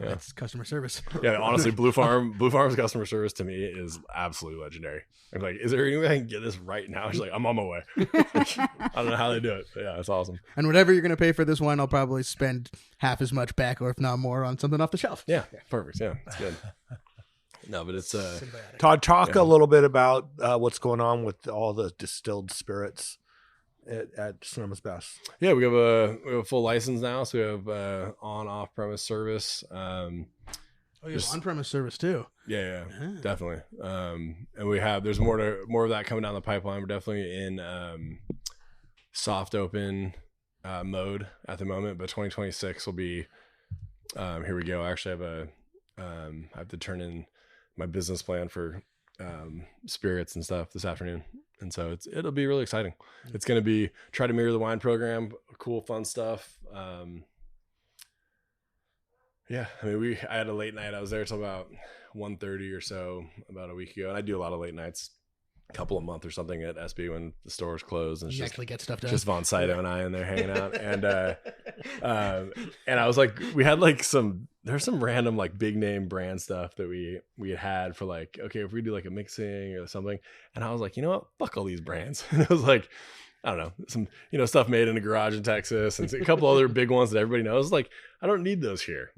That's customer service. Yeah, honestly, Blue Farm's customer service to me is absolutely legendary. I'm like, is there any way I can get this right now? She's like, I'm on my way. I don't know how they do it, but yeah, it's awesome. And whatever you're going to pay for this wine, I'll probably spend half as much back, or if not more, on something off the shelf. Yeah, perfect. Yeah, it's good. No, but it's Symbiotic. Todd, talk a little bit about what's going on with all the distilled spirits at Sonoma's Best. yeah, we have a full license now, so we have on-off premise service. Oh, you have on-premise service too. Yeah, definitely. And there's more of that coming down the pipeline. We're definitely in soft open mode at the moment, but 2026 will be here we go. I actually I have to turn in my business plan for spirits and stuff this afternoon, and so it'll be really exciting. It's going to be try to mirror the wine program, cool, fun stuff. Yeah, I mean, I had a late night. I was there till about 1:30 or so about a week ago, and I do a lot of late nights, a couple a month or something at SB when the stores close, and it's You just actually get stuff done. just Von Sydow and I in there hanging out, and I was like, we had like there's some random like big name brand stuff that we had for like, okay, if we do like a mixing or something, and I was like, you know what, fuck all these brands. And it was like, I don't know, some stuff made in a garage in Texas, and a couple other big ones that everybody knows. Like, I don't need those here.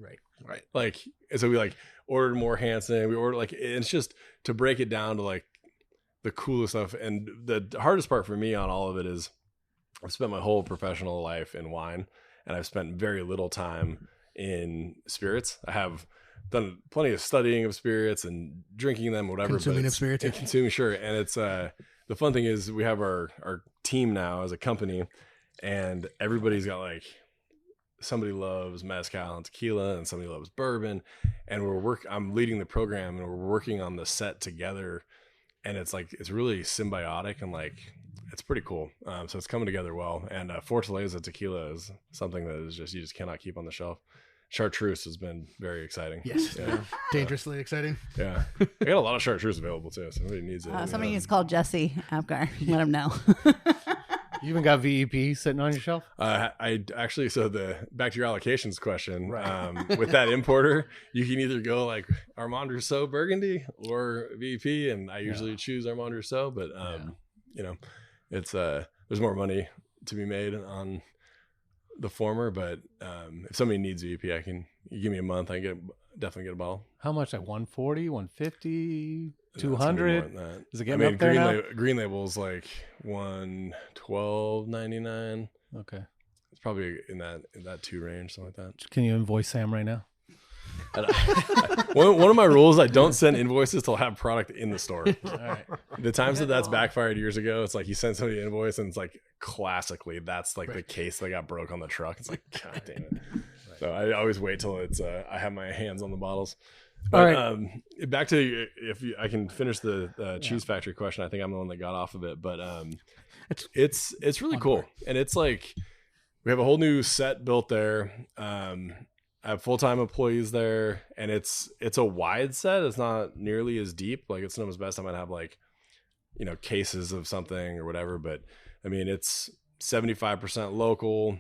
Right. Like, and so we like ordered more Hansen. We ordered like, it's just to break it down to like the coolest stuff. And the hardest part for me on all of it is I've spent my whole professional life in wine, and I've spent very little time in spirits. I have done plenty of studying of spirits and drinking them, whatever. Consuming of spirits. Consuming, sure. And it's the fun thing is we have our team now as a company, and everybody's got like, somebody loves mezcal and tequila, and somebody loves bourbon, and I'm leading the program, and we're working on the set together, and it's really symbiotic, and like it's pretty cool. So it's coming together well. And Fortaleza tequila is something that is you just cannot keep on the shelf. Chartreuse has been very exciting. Yes. Yeah. Dangerously exciting. Yeah. I got a lot of chartreuse available too. So somebody needs it. Somebody needs to call Jesse Apgar. Let him know. You even got VEP sitting on your shelf? I actually, so back to your allocations question, with that importer, you can either go like Armand Rousseau Burgundy or VEP, and I usually choose Armand Rousseau, but it's there's more money to be made on the former, but if somebody needs VEP, you give me a month, I can definitely get a bottle. How much? Like 140, 150, 200? Does it get up green there now? Green Label is like $112.99. Okay, it's probably in that 2 range, something like that. Can you invoice Sam right now? One of my rules, I don't send invoices till I have product in the store. All right. The times that's backfired years ago, it's like you send somebody an invoice, and it's like classically that's like the case that got broke on the truck. It's like, God damn it. So I always wait till it's I have my hands on the bottles. But, all right. Back to I can finish the cheese factory question. I think I'm the one that got off of it, but it's really cool, and it's like we have a whole new set built there. I have full-time employees there, and it's a wide set. It's not nearly as deep. Like it's Sonoma's Best, I might have like, cases of something or whatever. But I mean, it's 75% local,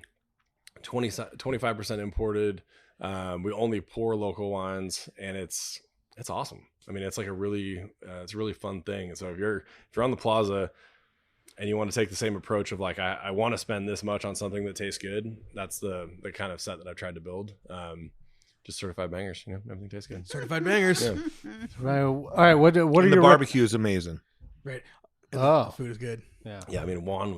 25% imported. We only pour local wines, and it's awesome. I mean, it's like it's a really fun thing. And so if you're on the plaza and you want to take the same approach of like, I want to spend this much on something that tastes good, that's the kind of set that I've tried to build. Just certified bangers, everything tastes good. Certified bangers. Yeah. Right. All right. What are the your barbecue is amazing. Right. Oh. The food is good. Yeah. Yeah. I mean, Juan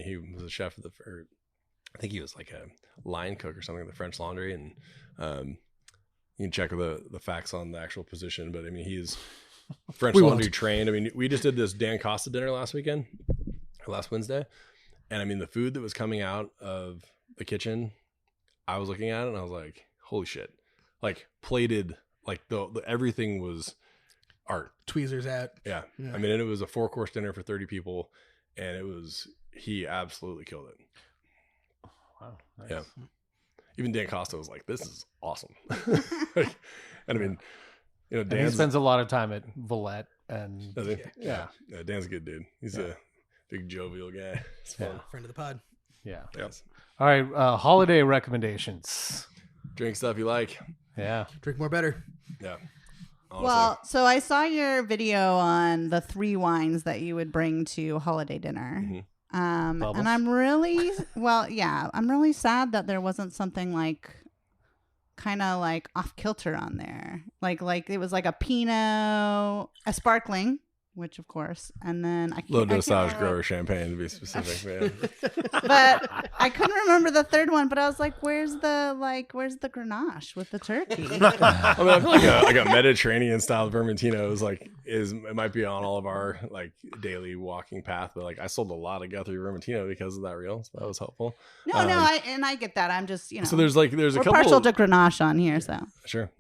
he was a chef I think he was like a line cook or something at the French Laundry, and you can check the facts on the actual position, but I mean, he's French Laundry trained. I mean, we just did this Dan Costa dinner last Wednesday, and I mean, the food that was coming out of the kitchen, I was looking at it and I was like, holy shit. Like plated, like the everything was art. Tweezers out. Yeah. I mean, and it was a 4-course dinner for 30 people, and he absolutely killed it. Wow. Nice. Yeah. Even Dan Costa was like, this is awesome. And I mean, Dan spends a lot of time at Valette, and does he? Yeah. Dan's a good dude. He's a big jovial guy. It's fun. Friend of the pod. Yeah. Yes. All right. Holiday recommendations. Drink stuff you like. Yeah. Drink more better. Yeah. Honestly. Well, so I saw your video on the 3 wines that you would bring to holiday dinner. Mm-hmm. And I'm really, I'm really sad that there wasn't something like kind of like off kilter on there. Like it was like a Pinot, a sparkling, which of course, and then low dosage grower champagne to be specific. But I couldn't remember the third one. But I was like, where's the Grenache with the turkey? I mean, I feel like a Mediterranean style Vermentino it might be on all of our like daily walking path. But like I sold a lot of Guthrie Vermentino because of that reel, so that was helpful. I get that. I'm just So there's a we're couple partial to Grenache on here, so sure.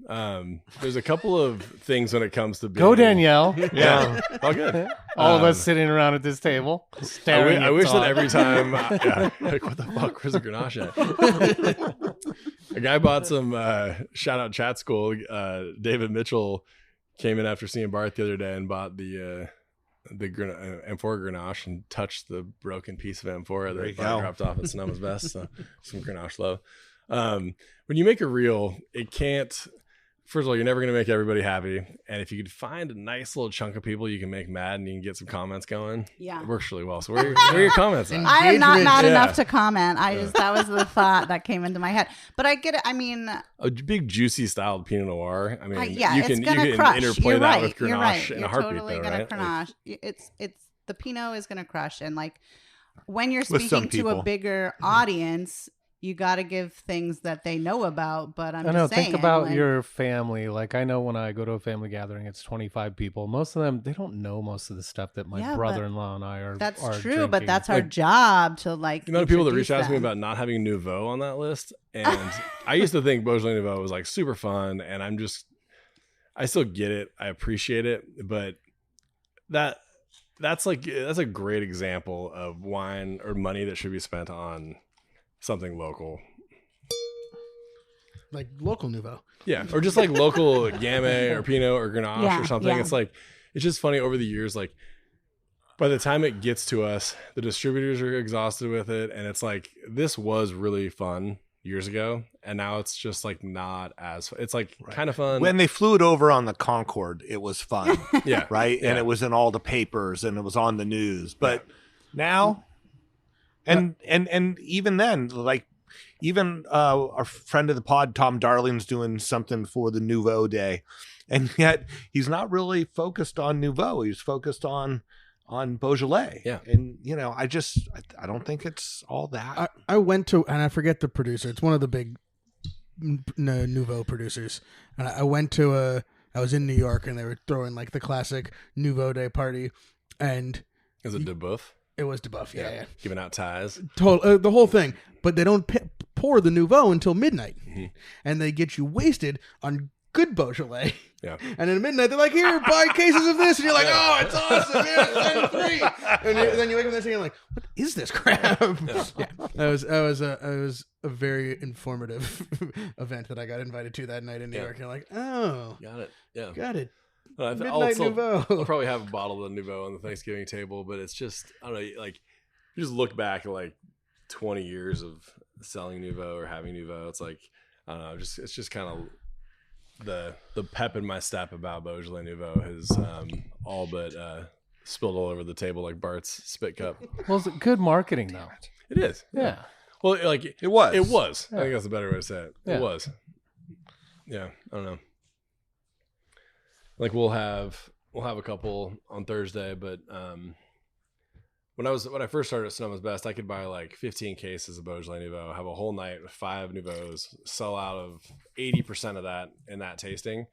There's a couple of things when it comes to Go Danielle. Yeah. All good. All of us sitting around at this table staring. I wish that every time, like what the fuck, where's the Grenache at? A guy bought some, shout out chat school. David Mitchell came in after seeing Bart the other day and bought the Amphora Grenache and touched the broken piece of Amphora that Bart dropped off at Sonoma's Best. So some Grenache love. When you make a reel, it can't. First of all, you're never going to make everybody happy. And if you could find a nice little chunk of people you can make mad and you can get some comments going, it works really well. So where are your comments at? I am not mad enough to comment. That was the thought that came into my head. But I get it. I mean, a big juicy styled Pinot Noir. I mean, you can interplay that with Grenache in a heartbeat, totally though, right? Grenache. It's the Pinot is going to crush. And like when you're speaking to a bigger audience, you got to give things that they know about. But I'm I know. just saying, Think about like, your family. Like I know when I go to a family gathering, it's 25 people. Most of them, they don't know most of the stuff that my Yeah, but brother-in-law and I are. that's are true, drinking. but that's our job to like. The amount of people that reach out to me them. about not having Nouveau on that list, and I used to think Beaujolais Nouveau was like super fun, and I still get it, I appreciate it, but that's a great example of wine or money that should be spent on something local. Like local Nouveau. Yeah, or just like local Gamay or Pinot or Grenache or something. Yeah. It's like, it's just funny over the years, like by the time it gets to us, the distributors are exhausted with it, and it's like, this was really fun years ago, and now it's just like not as, it's like kind of fun. When they flew it over on the Concorde, it was fun. Yeah. Right? Yeah. And it was in all the papers and it was on the news. But now, and even then, like, even our friend of the pod, Tom Darling's doing something for the Nouveau Day. And yet he's not really focused on Nouveau. He's focused on Beaujolais. Yeah. And, you know, I don't think it's all that. I went to, and I forget the producer. It's one of the big Nouveau producers. And I went to I was in New York, and they were throwing like the classic Nouveau Day party. And Is it DeBuff? it was DeBuff. Yeah. Giving out ties. The whole thing. But they don't pour the Nouveau until midnight. Mm-hmm. And they get you wasted on good Beaujolais. Yeah. And at midnight, they're like, here, buy cases of this. And you're like, oh, it's awesome. Yeah, it's 10-3. And then you wake up the next day and you're like, what is this crap? Yeah. That was a very informative event that I got invited to that night in New York. You're like, oh. Got it. Yeah. Got it. I'll Midnight Nouveau. I'll probably have a bottle of Nouveau on the Thanksgiving table, but it's just, I don't know, like, you just look back at like 20 years of selling Nouveau or having Nouveau. It's like, I don't know, it's just kind of the pep in my step about Beaujolais Nouveau has all but spilled all over the table like Bart's spit cup. Well, it's good marketing though. It is. Yeah. Well, like It was. It was. Yeah. I think that's a better way to say it. Yeah. It was. Yeah. I don't know. Like we'll have a couple on Thursday, but when I first started at Sonoma's Best, I could buy like 15 cases of Beaujolais Nouveau, have a whole night with 5 Nouveaux, sell out of 80% of that in that tasting.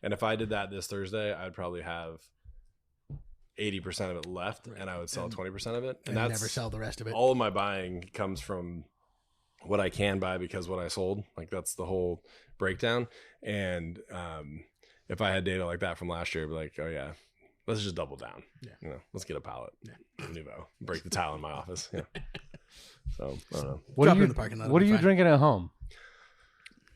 And if I did that this Thursday, I'd probably have 80% of it left, and I would sell 20% of it. And that's never sell the rest of it. all of my buying comes from what I can buy because what I sold. Like that's the whole breakdown. And if I had data like that from last year, I'd be like, oh yeah, let's just double down. Yeah. You know, let's get a pallet. Yeah. Nouveau. Break the tile in my office. Yeah. So I don't know. Drop it in the parking lot. What are it'll you be fine. drinking at home?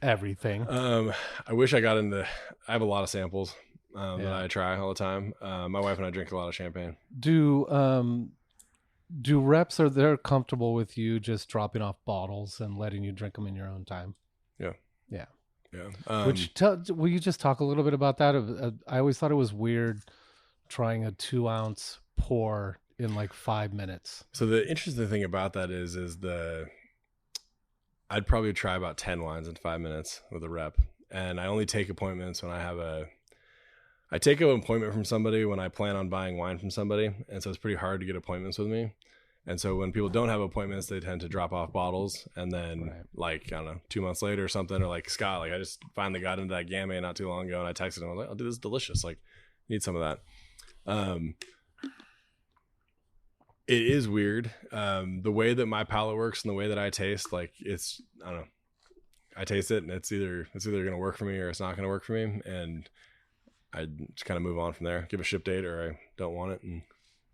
Everything. I wish I got into, I have a lot of samples that I try all the time. My wife and I drink a lot of champagne. Do reps, are they comfortable with you just dropping off bottles and letting you drink them in your own time? Yeah. Yeah. Yeah. Will you just talk a little bit about that? I always thought it was weird trying a 2-ounce pour in like 5 minutes. So the interesting thing about that is I'd probably try about 10 wines in 5 minutes with a rep. And I only take appointments when I take an appointment from somebody when I plan on buying wine from somebody. And so it's pretty hard to get appointments with me. And so when people don't have appointments, they tend to drop off bottles. And then like, I don't know, 2 months later or something, or like Scott, like I just finally got into that Gamay not too long ago, and I texted him. I was like, oh, dude, this is delicious. Like, need some of that. It is weird. The way that my palate works and the way that I taste, like it's, I don't know, I taste it and it's either going to work for me or it's not going to work for me. And I just kind of move on from there, give a ship date or I don't want it. And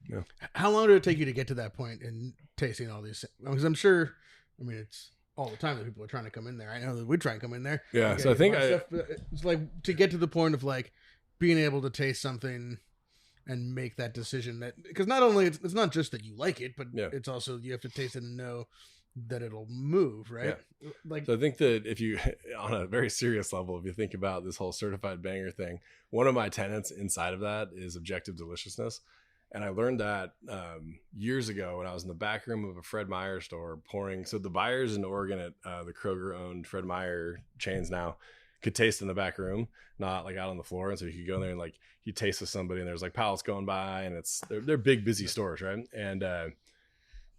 yeah. How long did it take you to get to that point in tasting all these? Because I'm sure, I mean, it's all the time that people are trying to come in there. I know that we try and come in there. Yeah. So I think it's like to get to the point of like being able to taste something and make that decision, that because not only it's not just that you like it, but it's also you have to taste it and know that it'll move, right? Yeah. Like, so I think that if you, on a very serious level, if you think about this whole certified banger thing, one of my tenets inside of that is objective deliciousness. And I learned that years ago when I was in the back room of a Fred Meyer store pouring. So the buyers in Oregon at the Kroger-owned Fred Meyer chains now could taste in the back room, not like out on the floor. And so you could go in there and like you taste with somebody and there's like pallets going by and they're big, busy stores, right? And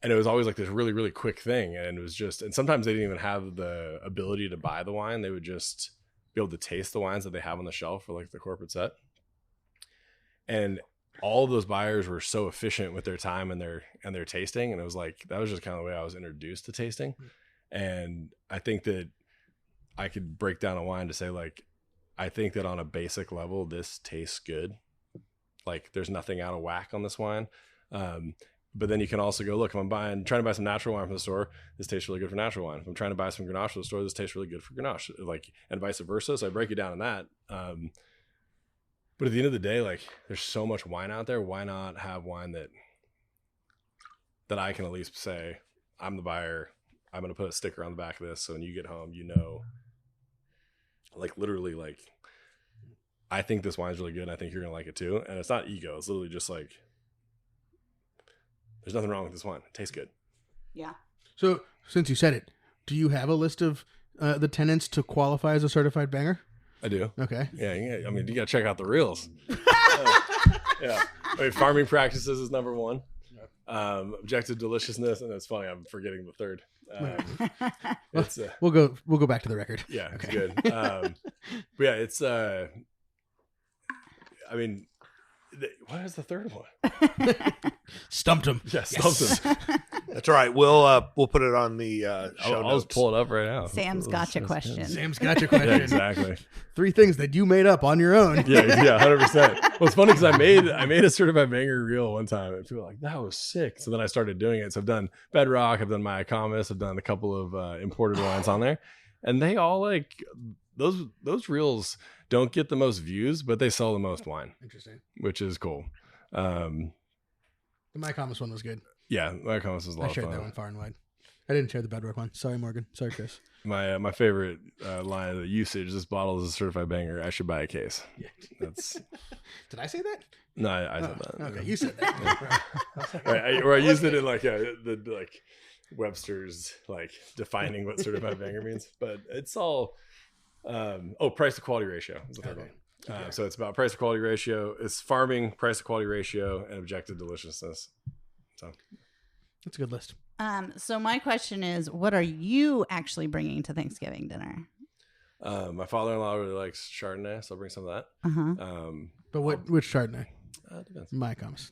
And it was always like this really, really quick thing. And it was just, and sometimes they didn't even have the ability to buy the wine. They would just be able to taste the wines that they have on the shelf for like the corporate set. And all of those buyers were so efficient with their time and their tasting. And it was like, that was just kind of the way I was introduced to tasting. And I think that I could break down a wine to say, like, I think that on a basic level, this tastes good. Like, there's nothing out of whack on this wine. But then you can also go, look, if I'm trying to buy some natural wine from the store, this tastes really good for natural wine. If I'm trying to buy some Grenache from the store, this tastes really good for Grenache, like, and vice versa. So I break it down in that. But at the end of the day, like, there's so much wine out there. Why not have wine that I can at least say, I'm the buyer. I'm going to put a sticker on the back of this. So when you get home, you know, like, literally, like, I think this wine's really good. And I think you're going to like it too. And it's not ego. It's literally just like, there's nothing wrong with this wine. It tastes good. Yeah. So since you said it, do you have a list of the tenants to qualify as a certified banger? I do. Okay. Yeah. I mean, you got to check out the reels. Yeah. I mean, farming practices is number one. Objective deliciousness, and it's funny, I'm forgetting the third. We'll go back to the record. Yeah, okay. It's good. But yeah, it's. I mean, what is the third one? Stumped him. Yeah, stumped him. That's all right. We'll put it on the show I'll just pull it up right now. Sam's gotcha question. Sam's gotcha question. Yeah, exactly. 3 things that you made up on your own. Yeah, 100%. Well, it's funny because I made a certified banger reel one time, and people were like, "That was sick." So then I started doing it. So I've done Bedrock, I've done my Icomus, I've done a couple of imported wines on there, and they all like those reels don't get the most views, but they sell the most wine. Interesting. Which is cool. The My Comus one was good. Yeah, my Icomus was a lot I shared of fun. that one far and wide. I didn't share the Bedrock one. Sorry, Morgan. Sorry, Chris. My favorite line of the usage: "This bottle is a certified banger. I should buy a case." Yeah. That's. Did I say that? No, I said that. Okay, you said that. Right, I used it in like the Webster's, like, defining what certified banger means, but it's all price to quality ratio is the third one. So it's about price to quality ratio. It's farming, price to quality ratio, and objective deliciousness. So that's a good list. So my question is, what are you actually bringing to Thanksgiving dinner? My father-in-law really likes Chardonnay, so I'll bring some of that. Uh-huh. But which Chardonnay? Depends. My Comus.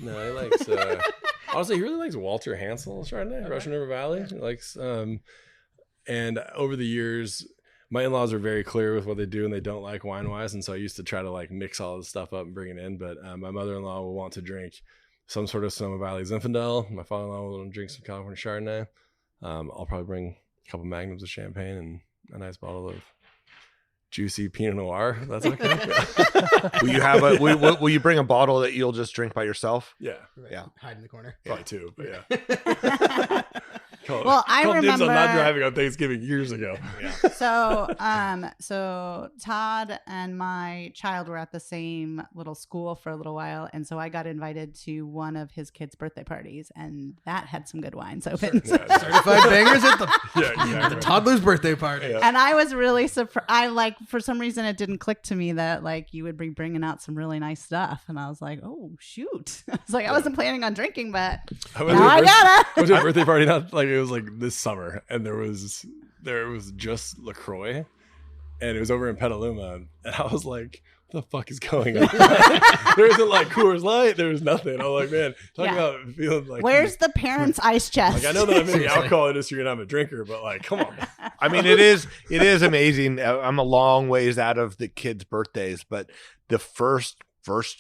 No, he likes. Honestly, he really likes Walter Hansel Chardonnay, Russian River Valley. He likes. And over the years, my in-laws are very clear with what they do and they don't like wine-wise, and so I used to try to like mix all this stuff up and bring it in. But my mother-in-law will want to drink some sort of Sonoma Valley Zinfandel. My father-in-law will drink some California Chardonnay. I'll probably bring a couple magnums of champagne and a nice bottle of juicy Pinot Noir. If that's okay. Will you bring a bottle that you'll just drink by yourself? Yeah. Yeah. Hide in the corner. Probably 2, but yeah. Well, I remember I'm not driving on Thanksgiving years ago. Yeah. So Todd and my child were at the same little school for a little while, and so I got invited to one of his kids' birthday parties, and that had some good wines open. Yeah, Certified bangers at the exactly. toddler's birthday party. Yeah. And I was really surprised. For some reason, it didn't click to me that like you would be bringing out some really nice stuff, and I was like, oh shoot! I was like, I wasn't planning on drinking, but now I gotta. I went to a birthday party, not like it was like this summer, and there was just LaCroix, and it was over in Petaluma, and I was like, what the fuck is going on? There isn't like Coors Light, there was nothing. I was like, man, talk about feeling like, where's the parents' ice chest? like, I know that I'm in the alcohol industry and I'm a drinker, but like, come on. I mean, it is amazing. I'm a long ways out of the kids' birthdays, but the first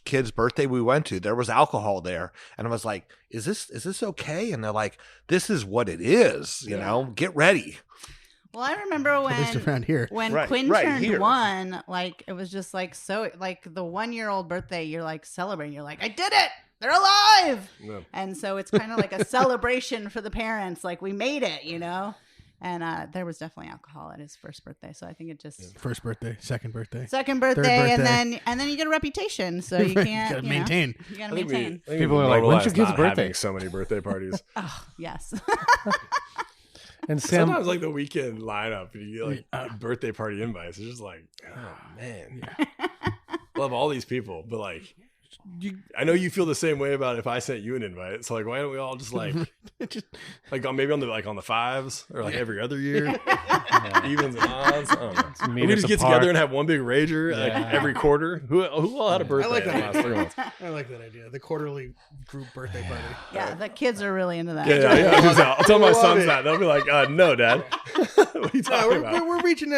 kid's birthday we went to, there was alcohol there, and I was like, is this okay? And they're like, this is what it is, you know, get ready. Well, I remember when, At least around here. when Right, Quinn right turned here. 1, like it was just like so, like the 1-year-old birthday, you're like celebrating. You're like, I did it! They're alive! Yeah. And so it's kind of like a celebration for the parents. Like we made it, you know. And there was definitely alcohol at his first birthday, so I think it just First birthday, second birthday. second birthday, and then you get a reputation, so you can't You gotta you know, maintain. You gotta I think maintain. People are like, when's your kid's not birthday? having so many birthday parties. Oh yes. And Sam, Sometimes like the weekend lineup, you get like birthday party invites. It's just like, oh man, love all these people, but like I know you feel the same way about if I sent you an invite. So like, why don't we all just like maybe on the fives or like every other year, evens and odds. I don't know. We just get together and have one big rager like every quarter. Who all had a birthday? I like that. in the last 3 months? I like that idea. The quarterly group birthday party. Yeah, the kids are really into that. Yeah. I'll tell my sons that. They'll be like, no, Dad. What are you talking about? We're reaching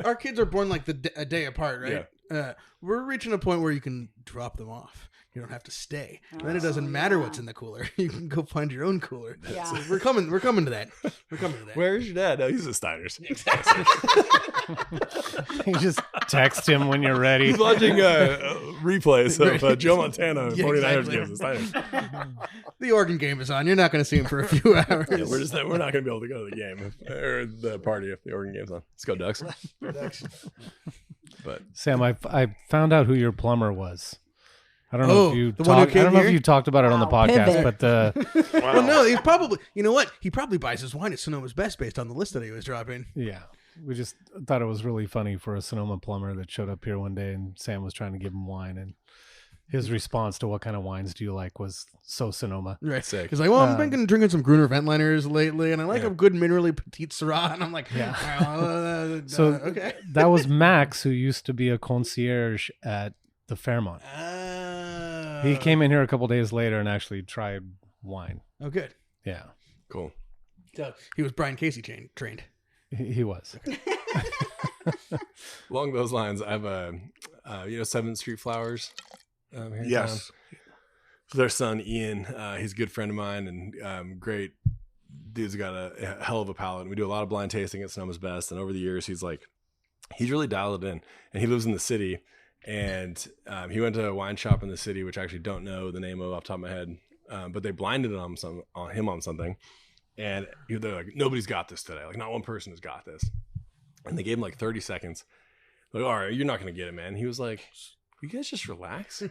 our kids are born like a day apart, right? Yeah. We're reaching a point where you can drop them off. You don't have to stay. Then it doesn't matter what's in the cooler. You can go find your own cooler. Yeah. So we're coming to that. Where's your dad? No, he's at Steiner's. You just text him when you're ready. He's watching replays of Joe Montana 49ers games at Steiner's. The Oregon game is on. You're not going to see him for a few hours. Yeah, we're not going to be able to go to the game or the party if the Oregon game's on. Let's go Ducks. But Sam, I found out who your plumber was. I don't know if you talked about it on the podcast, pivot. but Well, no, he probably. You know what? He probably buys his wine at Sonoma's Best based on the list that he was dropping. yeah, we just thought it was really funny for a Sonoma plumber that showed up here one day and Sam was trying to give him wine, and his response to what kind of wines do you like was so Sonoma. Right. Sick. He's like, well, I've been drinking some Gruner Ventliners lately, and I like a good minerally petite Syrah. And I'm like, So okay. that was Max, who used to be a concierge at the Fairmont. He came in here a couple days later and actually tried wine. Oh, good. Yeah, cool. So he was Brian Casey trained. he was. Along those lines, I have 7th Street Flowers. Here in town. So their son Ian, he's a good friend of mine and great dude's got a hell of a palate. And we do a lot of blind tasting at Sonoma's Best. And over the years, he's really dialed it in. And he lives in the city. And he went to a wine shop in the city, which I actually don't know the name of off the top of my head. But they blinded on him on something. And they're like, nobody's got this today. Like, not one person has got this. And they gave him like 30 seconds. Like, all right, you're not going to get it, man. He was like, you guys just relax.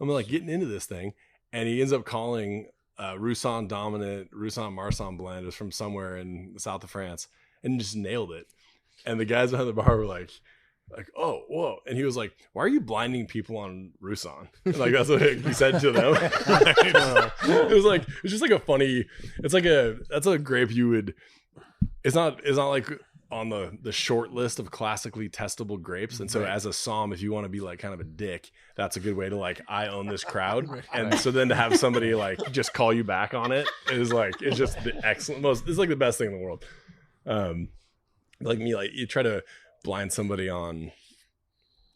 I'm like getting into this thing. And he ends up calling Roussan Dominant, Roussan Marsan blend. It was from somewhere in the south of France and just nailed it. And the guys behind the bar were like, oh, whoa. And he was like, why are you blinding people on Roussan? Like, that's what he said to them. It was just like a funny, that's a grape you would, it's not like on the short list of classically testable grapes. And so as a somm, if you want to be like kind of a dick, that's a good way to like, I own this crowd. And so then to have somebody like just call you back on it is like, it's just the it's like the best thing in the world. Like me, like you try to blind somebody on,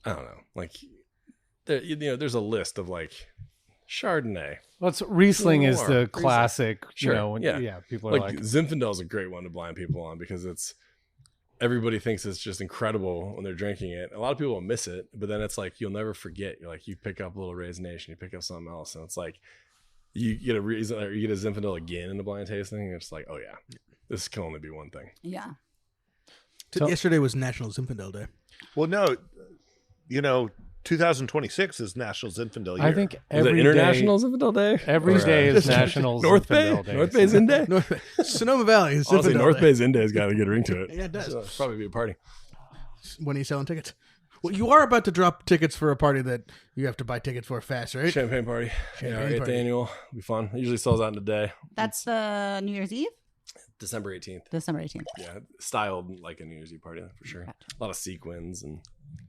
I don't know, like there's a list of like Chardonnay. Well, Riesling is the classic, Sure. people are like Zinfandel is a great one to blind people on because everybody thinks it's just incredible when they're drinking it. A lot of people will miss it, but then it's like you'll never forget. You're like, you pick up a little raisination, you pick up something else, and it's like you get a Zinfandel again in the blind tasting, and it's like, oh yeah, this can only be one thing. Yeah. Yesterday was National Zinfandel Day. Well, no, 2026 is National Zinfandel year. I think Is it International Zinfandel Day? Every day is National North Bay? Zinfandel Day. North Bay Zin Day? Sonoma Valley is Honestly, Zinfandel North Day. Bay Zin Day's got a good ring to it. Yeah, it does. So it'll probably be a party. When are you selling tickets? Well, you are about to drop tickets for a party that you have to buy tickets for fast, right? Champagne party. Champagne 8th party. annual. It'll be fun. It usually sells out in a day. That's the New Year's Eve? December 18th. December 18th. Yeah, styled like a New Year's Eve party for sure. A lot of sequins and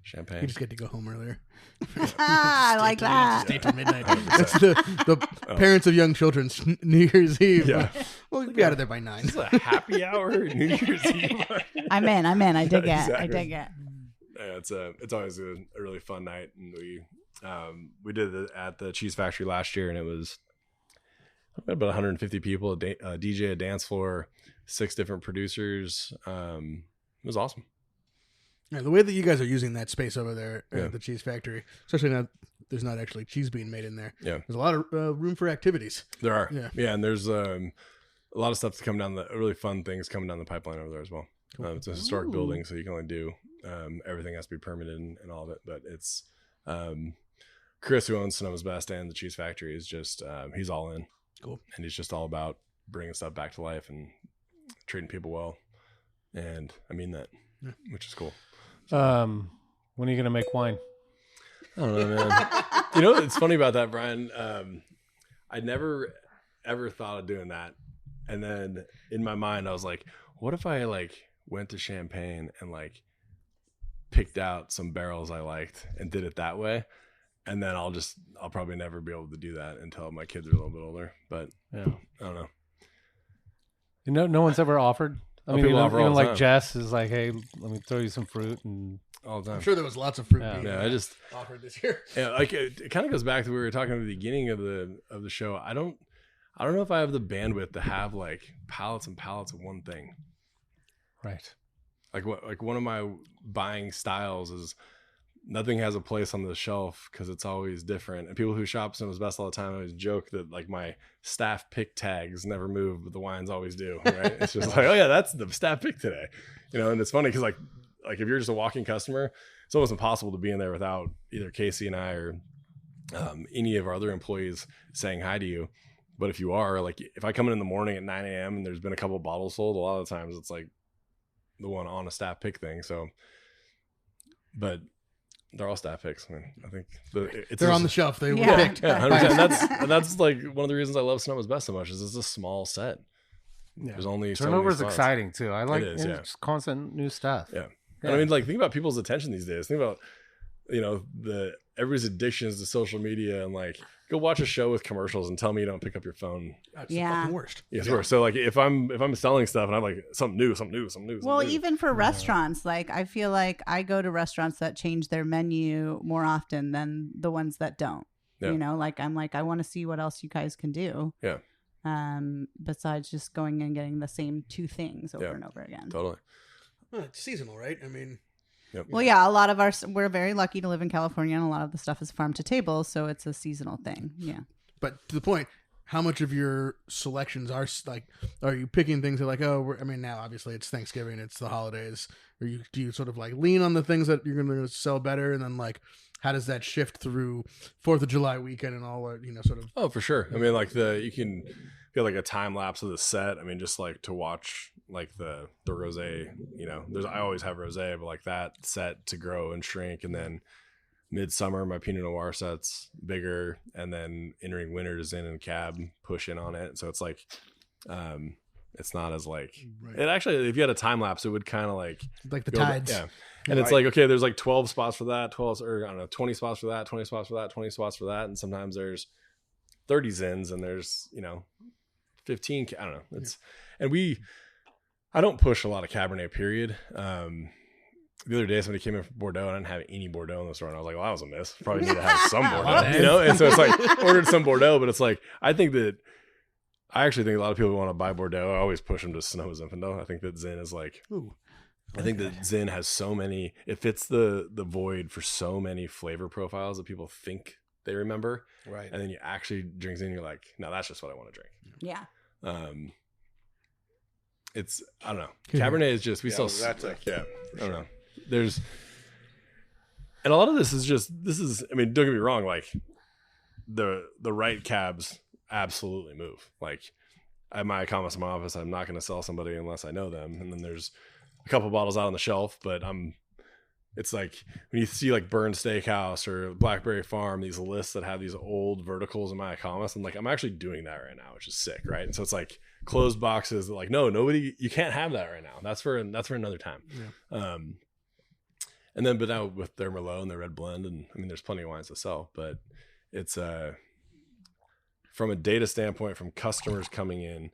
champagne. You just get to go home earlier. I like that. Stay till midnight. That's the parents of young children's New Year's Eve. Yeah. We'll be out of there by 9. It's a happy hour New Year's Eve. I'm in. I dig it. I Exactly. dig it. Yeah, it's always a really fun night, and we did it at the Cheese Factory last year, and it was about 150 people, a DJ, a dance floor, 6 different producers. It was awesome. Yeah, the way that you guys are using that space over there Yeah. at the Cheese Factory, especially now there's not actually cheese being made in there. Yeah. There's a lot of room for activities. There are, Yeah. and there's a lot of stuff to come down really fun things coming down the pipeline over there as well. It's a historic building, so you can only do everything has to be permitted and all of it. But it's Chris, who owns Sonoma's Best and the Cheese Factory, is just he's all in. Cool. And he's just all about bringing stuff back to life and treating people well. And I mean that, which is cool. When are you going to make wine? I don't know, man. You know what's funny about that, Brian? I never ever thought of doing that, and then in my mind I was like, what if I like went to Champagne and like picked out some barrels I liked and did it that way, and then I'll probably never be able to do that until my kids are a little bit older. But yeah, I don't know. You know, no one's ever offered. I mean, people offer all even the like time. Jess is like, hey, let me throw you some fruit, and All the time. I'm sure there was lots of fruit being I just offered this year. Yeah, like it kind of goes back to what we were talking at the beginning of the show. I don't know if I have the bandwidth to have like pallets and pallets of one thing. right. Like one of my buying styles is nothing has a place on the shelf because it's always different. And people who shop Sonoma's Best all the time always joke that like my staff pick tags never move, but the wines always do. Right? It's just like, oh yeah, that's the staff pick today, you know. And it's funny because like if you're just a walking customer, it's almost impossible to be in there without either Casey and I or any of our other employees saying hi to you. But if you are, like, if I come in the morning at 9 a.m. and there's been a couple of bottles sold, a lot of the times it's like the one on a staff pick thing. So, but they're all staff picks. I mean, I think they're on the shelf. They were Yeah. picked. Yeah, 100%. That's like one of the reasons I love Sonoma's Best so much is it's a small set. Yeah. There's only Turnover is so many spots. exciting too. I like is, yeah. just constant new stuff. Yeah. And I mean, like, think about people's attention these days. Think about, you know, everybody's addictions to social media, and like, go watch a show with commercials and tell me you don't pick up your phone. That's Yeah. the fucking worst. Yeah, it's worse. So like, if I'm selling stuff and I'm like something new. Well, even for restaurants, like I feel like I go to restaurants that change their menu more often than the ones that don't. Yeah. You know, like I'm like, I want to see what else you guys can do. Yeah. Besides just going and getting the same two things over and over again. Totally. Well, it's seasonal, right? I mean, Yep. Well, yeah, a lot of we're very lucky to live in California, and a lot of the stuff is farm to table, so it's a seasonal thing. Yeah. but to the point, how much of your selections are like? Are you picking things that like, oh, I mean, now obviously it's Thanksgiving, it's the holidays. Or do you sort of like lean on the things that you're going to sell better, and then like, how does that shift through 4th of July weekend and all? You know, sort of. Oh, for sure. I mean, like you can get like a time lapse of the set. I mean, just like to watch like the rosé. You know, I always have rosé, but like that set to grow and shrink, and then midsummer my Pinot Noir set's bigger, and then entering winter to Zin and Cab push in on it. So it's like, it's not as like it actually. If you had a time lapse, it would kind of like the tides. Yeah. And it's like, okay, there's like 12 spots for that, 12 or I don't know, 20 spots for that, 20 spots for that, 20 spots for that. And sometimes there's 30 Zins and there's, you know, 15. I don't know. It's, and I don't push a lot of Cabernet, period. The other day, somebody came in from Bordeaux and I didn't have any Bordeaux in the store. And I was like, well, that was a miss. Probably need to have some Bordeaux, you know? And so it's like, ordered some Bordeaux, but it's like, I actually think a lot of people want to buy Bordeaux. I always push them to Sonoma Zinfandel. I think that Zin is like, Ooh. I think that Zin has so many, it fits the void for so many flavor profiles that people think they remember. Right. And then you actually drink Zin, you're like, no, that's just what I want to drink. Yeah. It's, I don't know. Cabernet is just, that's I don't know. There's, and a lot of this is, I mean, don't get me wrong. Like the right cabs absolutely move. Like I have my comments in my office. I'm not going to sell somebody unless I know them. And then there's a couple bottles out on the shelf, but it's like when you see like Burn Steakhouse or Blackberry Farm, these lists that have these old verticals in my comments, I'm like, I'm actually doing that right now, which is sick. Right. And so it's like closed boxes that like, no, nobody, you can't have that right now. That's for another time. Yeah. But now with their Merlot and their red blend, and I mean, there's plenty of wines to sell, but it's from a data standpoint, from customers coming in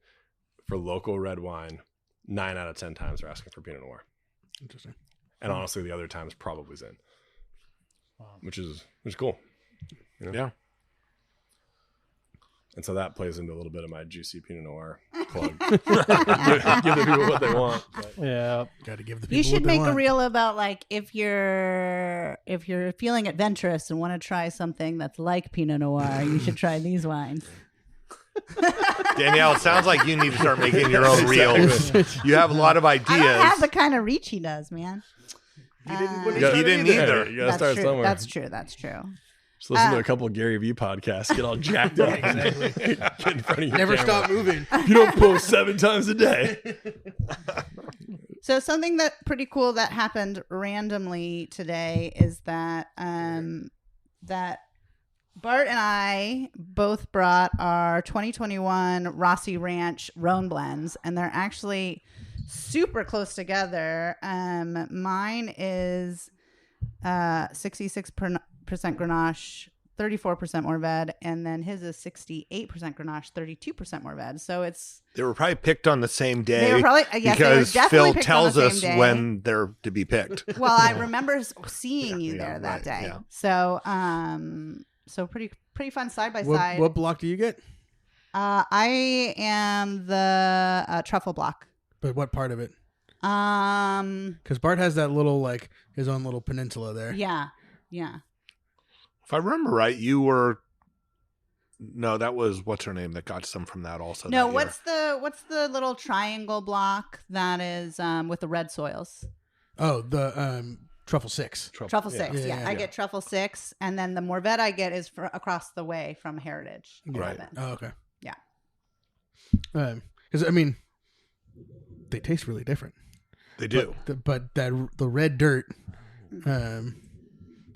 for local red wine, 9 out of 10 times they're asking for Pinot Noir. Interesting. And honestly, the other times probably Zin, which is cool. You know? Yeah. And so that plays into a little bit of my juicy Pinot Noir plug. Give the people what they want. But. Yeah, got to give the people. You should what they make want. a reel about like if you're feeling adventurous and want to try something that's like Pinot Noir, you should try these wines. Danielle, it sounds like you need to start making your own reels. You have a lot of ideas. I don't have the kind of reach he does, man. You didn't, you didn't either. You gotta start somewhere. That's true. Just listen to a couple of Gary Vee podcasts, get all jacked up. Exactly. Get in front of your Never camera. stop moving. You don't post 7 times a day. So something that pretty cool that happened randomly today is that that Bart and I both brought our 2021 Rossi Ranch Rhone blends, and they're actually super close together. Mine is 66% Grenache, 34% Mourvedre, and then his is 68% Grenache, 32% Mourvedre. So they were probably picked on the same day. They were probably because definitely Phil picked tells on the us same day. when they're to be picked. Well, I remember seeing you there that day. Yeah. So, so pretty fun side by side. What block do you get? I am the truffle block. But what part of it? Because Bart has that little, like, his own little peninsula there. Yeah. If I remember right, you were. No, that was what's her name that got some from that also. No, that what's the little triangle block that is with the red soils? Oh, the Truffle 6. Truffle 6. Yeah. I get Truffle 6, and then the Mourvedre I get is across the way from Heritage. Right. 11. Oh, okay. Yeah. Because, I mean, they taste really different. They do. But the red dirt...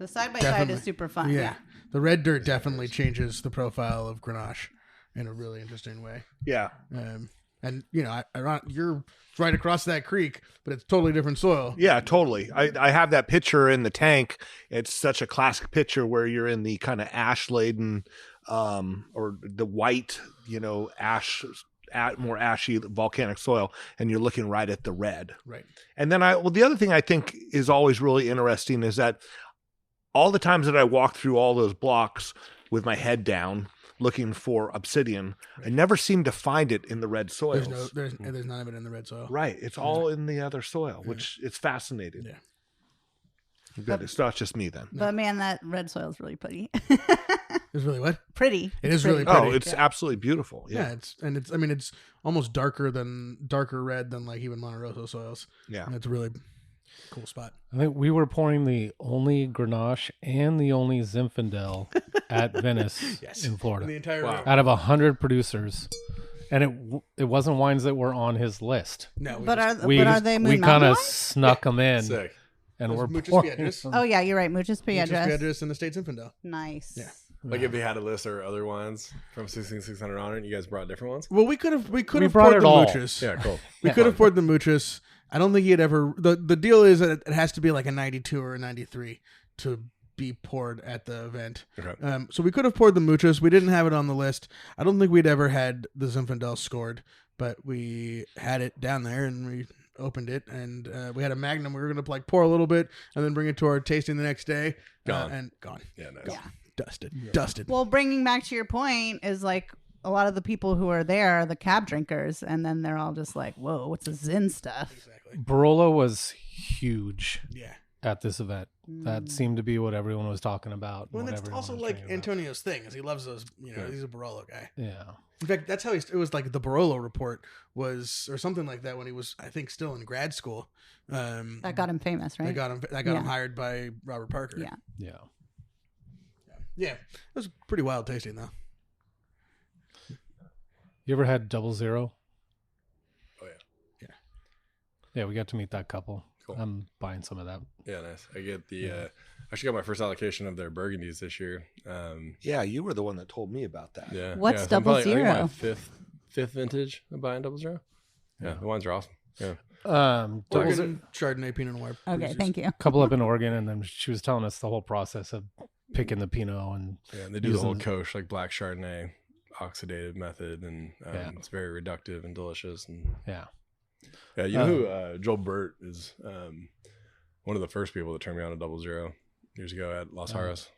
The side by side is super fun. Yeah. The red dirt definitely changes the profile of Grenache in a really interesting way. Yeah. And, you know, you're right across that creek, but it's totally different soil. Yeah, totally. I have that picture in the tank. It's such a classic picture where you're in the kind of ash laden or the white, ash, more ashy volcanic soil, and you're looking right at the red. Right. And then the other thing I think is always really interesting is that all the times that I walk through all those blocks with my head down looking for obsidian, I never seem to find it in the red soils. There's none of it in the red soil. Right. It's all in the other soil, which is fascinating. Yeah. Good. It's not just me then. But man, that red soil is really pretty. It's really what? Pretty. It is really pretty. Oh, it's absolutely beautiful. Yeah. It's almost darker red than like even Monte Rosso soils. Yeah. And it's a really cool spot. I think we were pouring the only Grenache and the only Zinfandel at Venice in Florida. The entire room. Out of 100 producers. And it wasn't wines that were on his list. No, But are they Moon we Mountain kind of wines? snuck them in. Sick. And we're Muchas pouring Piedras. them. Oh yeah, you're right. Muchas Muchas Piedras. Piedras and the State Zinfandel. Nice. Yeah. Like if you had a list or other wines from 16600 on it, you guys brought different ones. Well, we could have brought poured it the all. Muchas. Yeah, cool. We could have poured the Muchas. I don't think he had ever. The deal is that it has to be like a 92 or a 93 to be poured at the event. Okay. So we could have poured the Muchas. We didn't have it on the list. I don't think we'd ever had the Zinfandel scored, but we had it down there and we opened it and we had a Magnum. We were going to like pour a little bit and then bring it to our tasting the next day. Gone. And gone. Yeah, nice. Yeah. Dusted. Well, bringing back to your point is like a lot of the people who are there are the cab drinkers, and then they're all just like, "Whoa, what's this Zin stuff?" Exactly. Barolo was huge Yeah. at this event. That seemed to be what everyone was talking about. Well, and what it's everyone also was like drinking about. Antonio's thing is he loves those. He's a Barolo guy. Yeah. In fact, that's how it was like the Barolo report was, or something like that when he was, I think, still in grad school. That got him famous, right? That got him hired by Robert Parker. Yeah. Yeah. Yeah. It was pretty wild tasting though. You ever had 00? Oh yeah. Yeah. Yeah, we got to meet that couple. Cool. I'm buying some of that. Yeah, nice. I get the. I actually got my first allocation of their Burgundies this year. Yeah, you were the one that told me about that. Yeah. What's yeah, so I'm probably- I think 00? my fifth vintage of buying 00. Yeah, the wines are awesome. Yeah. Oregon Chardonnay Pinot Noir. Okay, producers. thank you. Couple up in Oregon, and then she was telling us the whole process of picking the Pinot and Yeah, and they do the whole using- Koch, like black Chardonnay, oxidative method, and it's very reductive and delicious. And yeah. yeah, you know who Joel Burt is one of the first people that turned me on to 00 years ago at Las Jarras.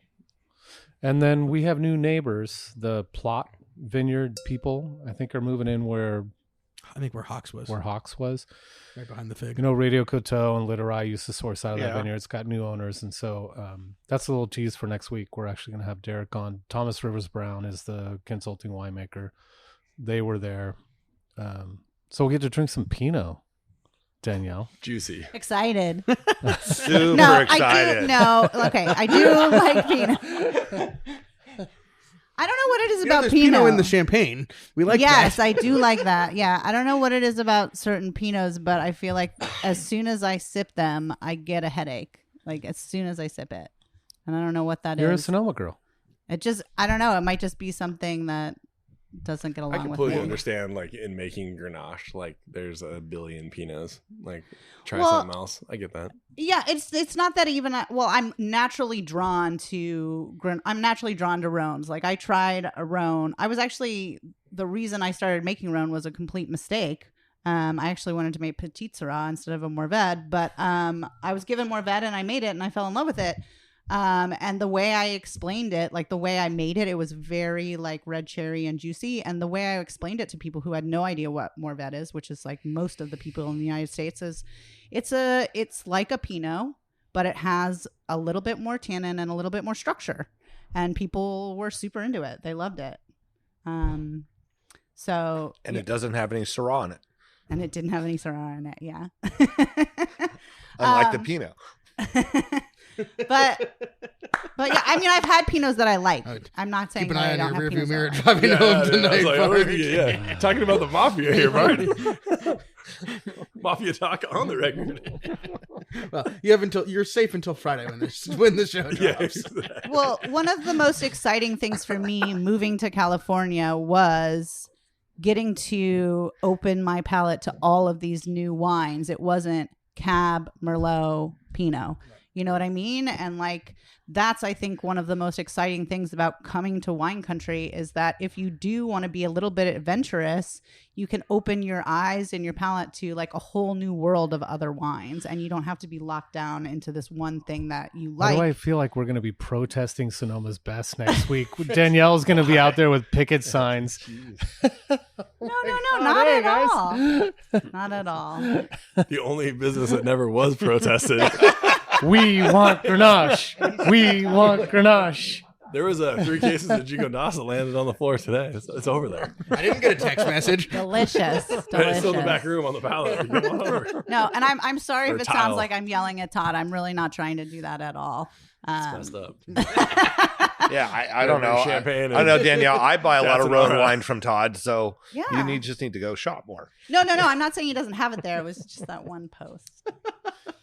And then we have new neighbors. The Plot Vineyard people, I think, are moving in where I think where Hawks was. Hawks was. Right behind the fig. You know, Radio Coteau and Literai used to source out of that Yeah. vineyard. It's got new owners. And so that's a little tease for next week. We're actually going to have Derek on. Thomas Rivers Brown is the consulting winemaker. They were there. So we'll get to drink some Pinot, Danielle. Juicy. Excited. Super No, excited. I do. No, okay, I do like Pinot. I don't know what it is about there's Pinot. in the champagne. We like yes, that. I do like that. Yeah, I don't know what it is about certain Pinots, but I feel like as soon as I sip them, I get a headache. Like as soon as I sip it, and I don't know what that is. You're a Sonoma girl. I don't know. It might just be something that doesn't get along with me. I completely understand, like, in making Grenache, like, there's a billion Pinots. Like, try something else. I get that. Yeah, it's not that even. Well, I'm naturally drawn to Rhones. Like, I tried a Rhone. I was actually, the reason I started making Rhone was a complete mistake. I actually wanted to make Petite Syrah instead of a Morvette, but I was given Morvette and I made it and I fell in love with it. And the way I explained it, like the way I made it, it was very like red cherry and juicy. And the way I explained it to people who had no idea what Morvette is, which is like most of the people in the United States, is it's like a Pinot, but it has a little bit more tannin and a little bit more structure. And people were super into it. They loved it. And it doesn't have any Syrah in it. And it didn't have any Syrah in it. Yeah. Unlike the Pinot. But yeah, I mean, I've had Pinots that I like. I'm not saying Keep an that eye I on don't your have rearview Pinots mirror that I like. driving home tonight. Yeah, talking about the mafia here, Bart. Mafia talk on the record. Well, you're safe until Friday when the show drops. Yeah, exactly. Well, one of the most exciting things for me moving to California was getting to open my palate to all of these new wines. It wasn't Cab, Merlot, Pinot. You know what I mean? And like, that's, I think, one of the most exciting things about coming to wine country is that if you do want to be a little bit adventurous, you can open your eyes and your palate to like a whole new world of other wines. And you don't have to be locked down into this one thing that you like. Why do I feel like we're going to be protesting Sonoma's Best next week? Danielle's going to be out there with picket signs. No, not at all. Not at all. The only business that never was protested. We want Grenache. We want Grenache. There was 3 cases of Gigo Nasa landed on the floor today. It's over there. I didn't get a text message. Delicious. It's still in the back room on the pallet. Come on over. No, and I'm sorry Or if it tile. sounds like I'm yelling at Todd. I'm really not trying to do that at all. It's messed up. Yeah, I don't know. Champagne I know, Danielle. I buy a lot That's of an road alright. wine from Todd, so Yeah. you just need to go shop more. No. I'm not saying he doesn't have it there. It was just that one post.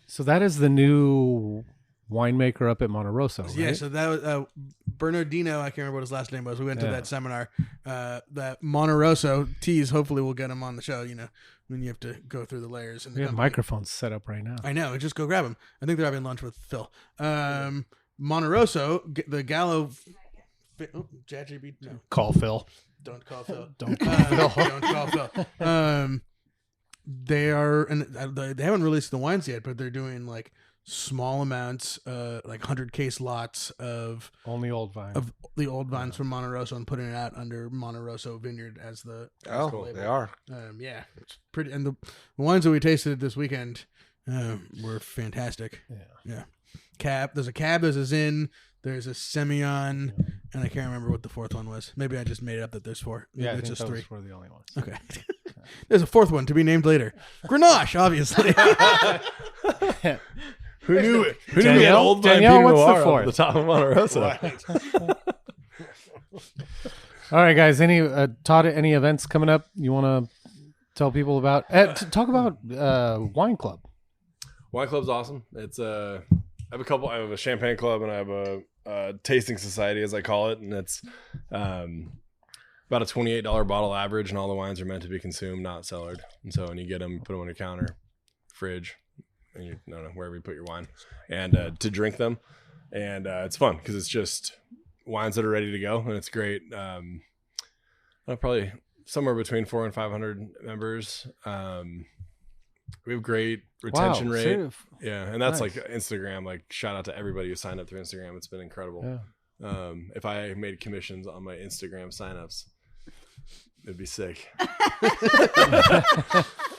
So that is the new winemaker up at Monte Rosso, right? Yeah, so that was Bernardino. I can't remember what his last name was. We went to that seminar. That Monte Rosso teas. Hopefully, we'll get him on the show. You know, when you have to go through the layers. And We have microphones set up right now. I know. Just go grab them. I think they're having lunch with Phil. Monte Rosso, the Gallo. ChatGPT. No, Call Phil. don't call Phil. Don't call Phil. Don't call Phil. They are, and they haven't released the wines yet, but they're doing like small amounts, like 100-case lots of Only old vine. of the old vines from Monte Rosso and putting it out under Monte Rosso Vineyard as the Oh, they are. Yeah, it's pretty. And the wines that we tasted this weekend were fantastic. Yeah. Cab. There's a Cab. There's a Zin. There's a Semillon, and I can't remember what the fourth one was. Maybe I just made it up that there's 4. Yeah, I it's think just those 3. were the only ones. Okay. There's a fourth one to be named later. Grenache, obviously. Who knew it? Who knew we had Danielle? old vine Danielle, Pinot what's the Noir fourth? off the top of Monte Rosso? All right, guys. Todd, any events coming up you want to tell people about? Talk about Wine Club. Wine Club's awesome. It's I have a couple. I have a champagne club and I have a tasting society, as I call it, and it's about a $28 bottle average, and all the wines are meant to be consumed, not cellared. And so when you get them, you put them on your counter, fridge, and you don't know wherever you put your wine, and to drink them, and it's fun because it's just wines that are ready to go, and it's great. Probably somewhere between 400 and 500 members. We have great retention rate. Seriously? Yeah, and that's Nice. like Instagram. Like, shout out to everybody who signed up through Instagram. It's been incredible. Yeah. If I made commissions on my Instagram signups, it'd be sick.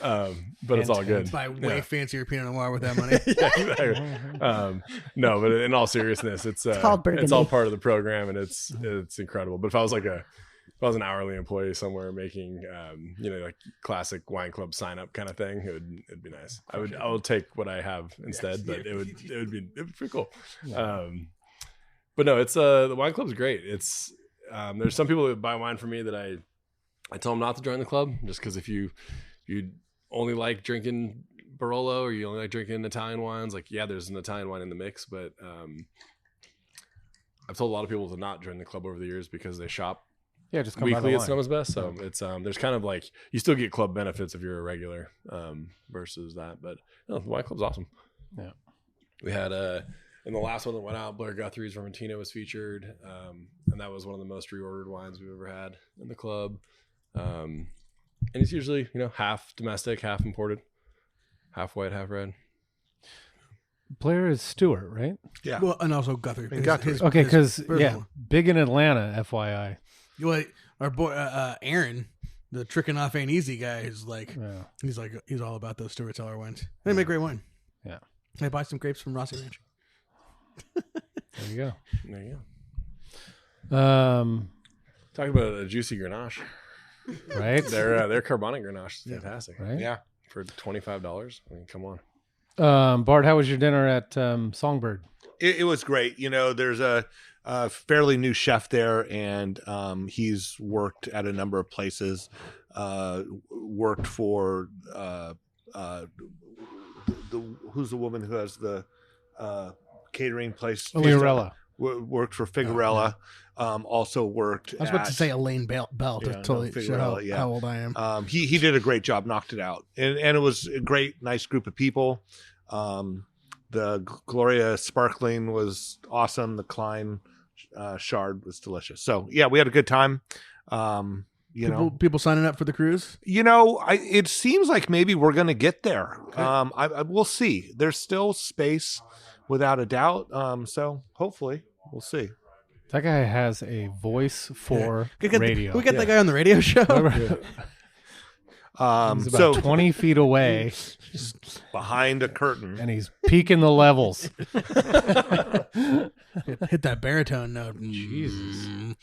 But it's all good. Buy way fancier Pinot Noir with that money. Yeah, exactly. No, but in all seriousness, it's called Burgundy. it's all part of the program, and it's incredible. But if I was an hourly employee somewhere making, like classic wine club sign up kind of thing, it'd be nice. I would take what I have instead, but it would be pretty cool. But no, it's the wine club's great. It's there's some people that buy wine from me that I tell them not to join the club just because if you only like drinking Barolo or you only like drinking Italian wines, like there's an Italian wine in the mix, but I've told a lot of people to not join the club over the years because they shop just come by the weekly at line. Sonoma's Best. So it's there's kind of like you still get club benefits if you're a regular versus that. But the wine club's awesome. Yeah, we had in the last one that went out, Blair Guthrie's Vermentino was featured, and that was one of the most reordered wines we've ever had in the club. And it's usually half domestic, half imported, half white, half red. Blair is Stewart, right? Yeah. Well, and also Guthrie. Okay, because big in Atlanta, FYI. Well, our boy Aaron, the tricking off ain't easy guy, is like he's all about those Stewart Cellar wines. They make great wine. Yeah. I buy some grapes from Rossi Ranch. There you go. There you go. Talking about a juicy Grenache, right? Their carbonic Grenache is fantastic. Right? Yeah. For $25. I mean, come on. Bart, how was your dinner at Songbird? It was great. There's a fairly new chef there, and he's worked at a number of places. Worked for who's the woman who has the catering place? Figurella. Worked for Figurella. Also worked. I was about to say Elaine Bell to totally show how old I am. He did a great job, knocked it out, and it was a great, nice group of people. The Gloria Sparkling was awesome. The Klein Shard was delicious. So yeah, we had a good time. People signing up for the cruise. It seems like maybe we're going to get there. Okay. We'll see. There's still space, without a doubt. So hopefully we'll see. That guy has a voice for radio. We got that guy on the radio show. He's about 20 feet away, behind a curtain, and he's peaking the levels. Hit that baritone note. Jesus.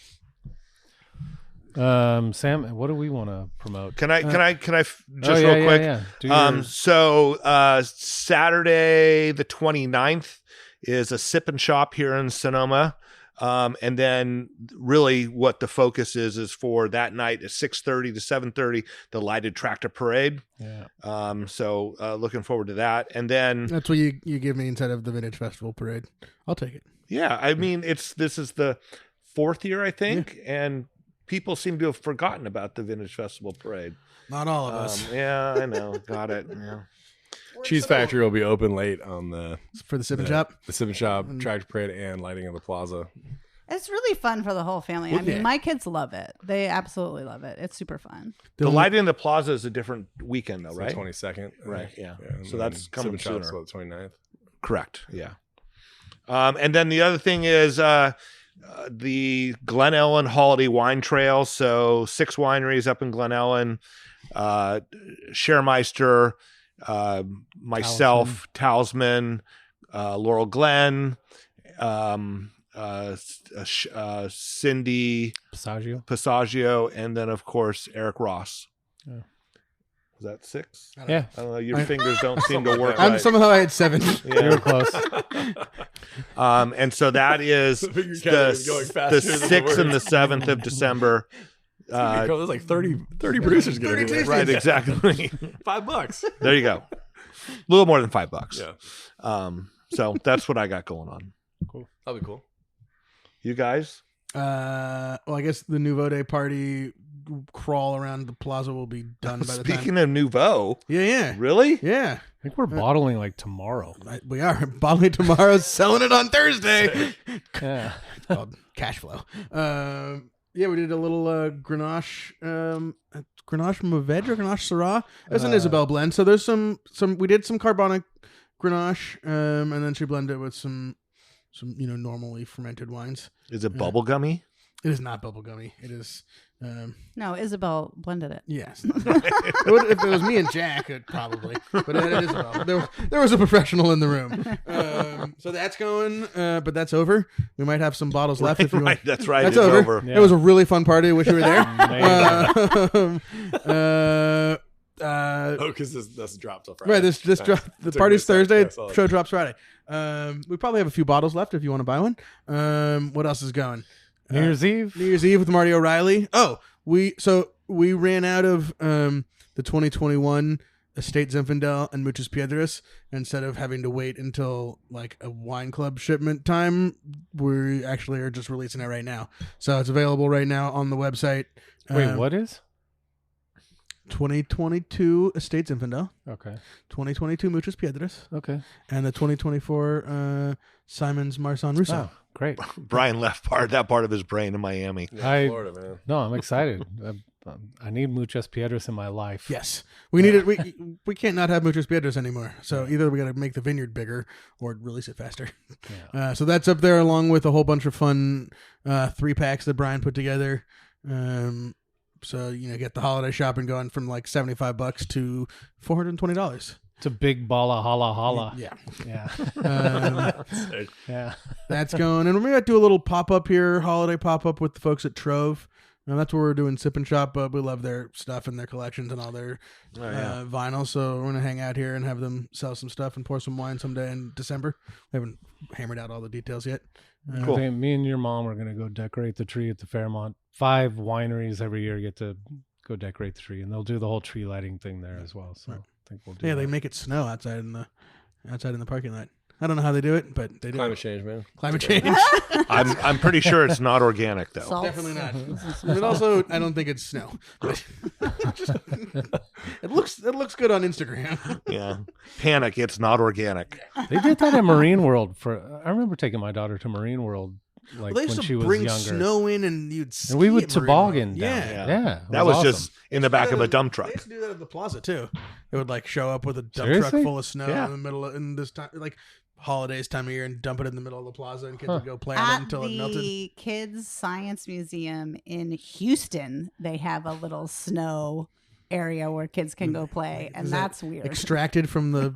Sam, what do we want to promote? Can I just real quick? Yeah. So Saturday the 29th is a sip and shop here in Sonoma. And then really what the focus is for that night at 6:30 to 7:30, the lighted tractor parade. Yeah. So looking forward to that. And then that's what you give me instead of the Vintage Festival parade. I'll take it. Yeah. I mean, this is the 4th year, I think. Yeah. And people seem to have forgotten about the Vintage Festival parade. Not all of us. Yeah, I know. Got it. Yeah. Cheese Factory will be open late on for the Sip and Shop. The Sip and Shop, tractor parade, and lighting of the plaza. It's really fun for the whole family. I mean, my kids love it. They absolutely love it. It's super fun. The lighting of the plaza is a different weekend, though, right? The 22nd. Right, yeah. So that's coming sooner. So the 29th. Correct, yeah. And then the other thing is the Glen Ellen Holiday Wine Trail. So 6 wineries up in Glen Ellen. Schermeister, myself, Talisman, Laurel Glen, Cindy Passaggio, and then of course Eric Ross. Yeah. Was that 6? Yeah. I don't know. Your fingers don't seem to work. Somehow I had 7. Yeah. You were close. And so that is the 6th and the 7th of December. There's like 30 producers going to be there. Right, exactly. $5. There you go. A little more than $5. Yeah. So that's what I got going on. Cool. That'll be cool. You guys? Well, I guess the Nouveau Day party crawl around the plaza will be done by the time. Speaking of Nouveau. Yeah. Really? Yeah. I think we're bottling like tomorrow. We are bottling tomorrow, selling it on Thursday. Yeah. It's called cash flow. Yeah, we did a little Grenache Mourvedre or Grenache Syrah. It was an Isabel blend. So there's some we did some carbonic Grenache, and then she blended it with some normally fermented wines. Is it bubblegummy? It is not bubblegummy. It is. No, Isabel blended it. Yes. If it was me and Jack, it probably. But it is Isabel. There was a professional in the room. So that's going, but that's over. We might have some bottles left if you want. That's right. That's it's over. Yeah. It was a really fun party. I wish you were there. Because this dropped till Friday. Right, this dropped. The party's Thursday. Show drops Friday. We probably have a few bottles left if you want to buy one. What else is going? New Year's Eve. New Year's Eve with Marty O'Reilly. Oh, we ran out of the 2021 Estate Zinfandel and Muchas Piedras. Instead of having to wait until like a wine club shipment time, we actually are just releasing it right now. So it's available right now on the website. Wait, what is? 2022 Estate Zinfandel. Okay. 2022 Muchas Piedras. Okay. And the 2024 Simon's Marsan Russo. Oh, great. Brian left that part of his brain in Miami. Yeah, Florida, man. No, I'm excited. I need Muchas Piedras in my life. Yes, we need it. We can't not have Muchas Piedras anymore. So either we got to make the vineyard bigger or release it faster. Yeah. So that's up there along with a whole bunch of fun 3-packs that Brian put together. So get the holiday shopping going from like $75 to $420. It's a big balla holla holla. Yeah. Yeah. That's going. And we're going to do a little pop-up here, holiday pop-up with the folks at Trove. And that's where we're doing Sip and Shop, but we love their stuff and their collections and all their vinyl. So we're going to hang out here and have them sell some stuff and pour some wine someday in December. We haven't hammered out all the details yet. Cool. Me and your mom are going to go decorate the tree at the Fairmont. 5 wineries every year get to go decorate the tree, and they'll do the whole tree lighting thing there as well. So I think we'll do that. They make it snow outside in the parking lot. I don't know how they do it, but they do. Climate change, man. Climate change. I'm pretty sure it's not organic though. Salts. Definitely not. But also, I don't think it's snow. But it looks good on Instagram. Yeah. Panic, it's not organic. They did that at Marine World. I remember taking my daughter to Marine World like They used when to she was bring younger. snow in, and you'd ski And we would at Marine toboggan World. down. Yeah. Yeah. That was awesome. just in the back of a dump They truck. used to do that at the plaza too. It would like show up with a dump Seriously? truck full of snow Yeah. in the middle in this time, like holidays time of year, and dump it in the middle of the plaza, and kids would go play on it At until it melted. the Kids Science Museum in Houston, they have a little snow area where kids can go play, and Is that that's weird. Extracted from the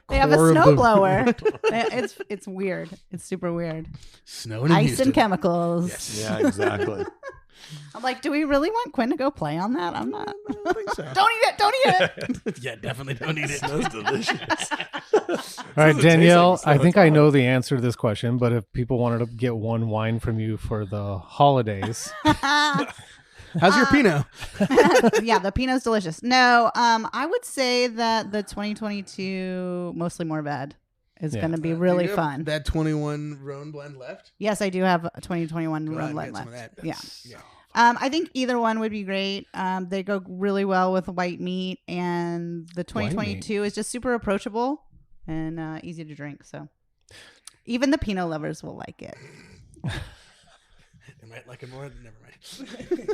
They have a core of the- snowblower. It's weird. It's super weird. Snow in Ice Houston. and chemicals. Yes. Yeah, exactly. I'm like, do we really want Quinn to go play on that? I'm not. I don't think so. Don't eat it. Don't eat it. Yeah, definitely don't eat it. Smells delicious. All right, Danielle, I think I know the answer to this question, but if people wanted to get one wine from you for the holidays, How's your Pinot? Yeah, the Pinot's delicious. No, I would say that the 2022 Mostly More Bad is Yeah. going to be Do really you have fun. That 21 Rhone blend left. Yes, I do have a 2021 Go ahead Red and Light get some left. of that. Yeah. I think either one would be great. They go really well with white meat, and the 2022 is just super approachable and easy to drink. So even the Pinot lovers will like it. They might like it more. Never mind.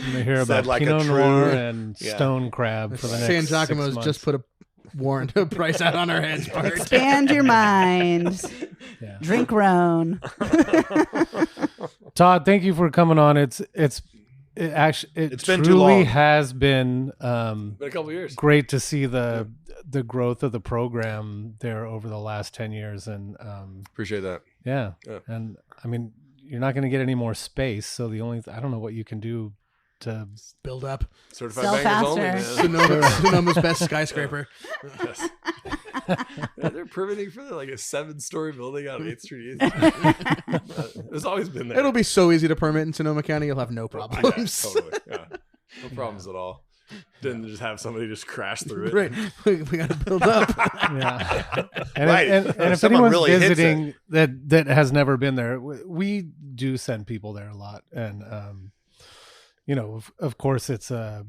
I'm going to hear Said about like a Pinot true- Noir and Yeah. Stone Crab for the next San 6 Giacomo's months. just put a warrant a price out on our heads. Bart. Expand your mind. Yeah. Drink Rhone. Todd, thank you for coming on. It's been too truly long. has been Been a couple years. great to see the growth of the program there over the last 10 years. And Appreciate that. yeah. Yeah. And I mean, you're not going to get any more space. So I don't know what you can do to Build up. Certified Sell bangers only, faster. man. Sonoma's best skyscraper. Yes. Yeah, they're permitting for like a 7-story building on 8th Street. It's always been there. It'll be so easy to permit in Sonoma County. You'll have no Yeah, problems. totally. Yeah. No problems at all. Didn't just have somebody just crash through it. Right. We got to build up. yeah. And, Right. and if Someone anyone's really hits visiting that has never been there, we do send people there a lot. And, of course it's a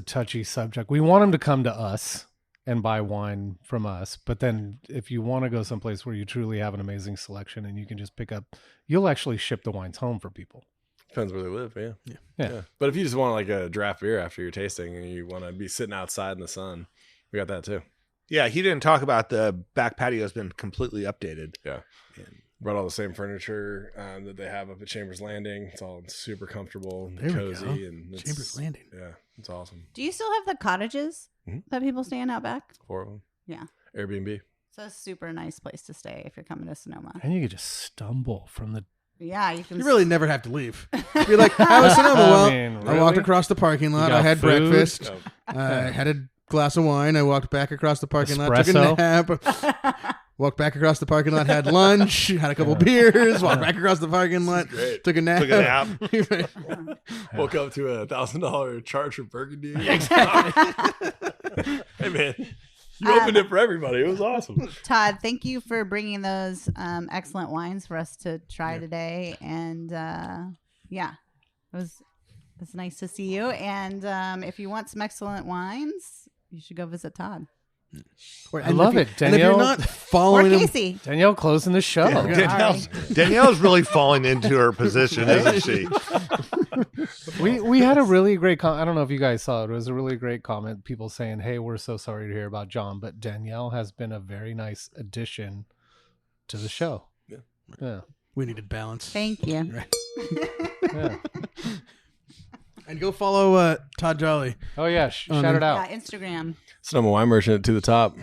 touchy subject. We want them to come to us and buy wine from us. But then if you want to go someplace where you truly have an amazing selection and you can just pick up, you'll actually ship the wines home for people. Depends where they live, yeah. Yeah. But if you just want like a draft beer after your tasting and you want to be sitting outside in the sun, we got that too. Yeah, he didn't talk about the back patio has been completely updated. Yeah. Brought all the same furniture that they have up at Chambers Landing. It's all super comfortable and There we cozy. go. And it's, Chambers Landing. Yeah, it's awesome. Do you still have the cottages that people stay in out back? 4 of them. Yeah. Airbnb. It's a super nice place to stay if you're coming to Sonoma. And you could just stumble from the Yeah, you can. You really never have to leave. Be like, I was Sonoma. Well, mean, I walked really? across the parking lot. You got I had food? breakfast. Oh, I had a glass of wine. I walked back across the parking lot. Took a Espresso? nap. walked back across the parking lot, had lunch, had a couple beers, walked back across the parking lot, took a nap. Woke up to $1,000 charge for Burgundy. Exactly. Hey man, you opened it for everybody. It was awesome. Todd, thank you for bringing those excellent wines for us to try today. And it was nice to see you. And if you want some excellent wines, you should go visit Todd. I love it, Danielle. And if you're not following or Casey. Danielle closing the show. Yeah, Danielle's really falling into her position, isn't she? We had a really great comment. I don't know if you guys saw it. It was a really great comment. People saying, "Hey, we're so sorry to hear about John, but Danielle has been a very nice addition to the show." Yeah. We needed balance. Thank you. Right. Yeah. And go follow Todd Jolly. Oh yeah, shout it out. Yeah, Instagram. Sonoma Wine Merchant to the top.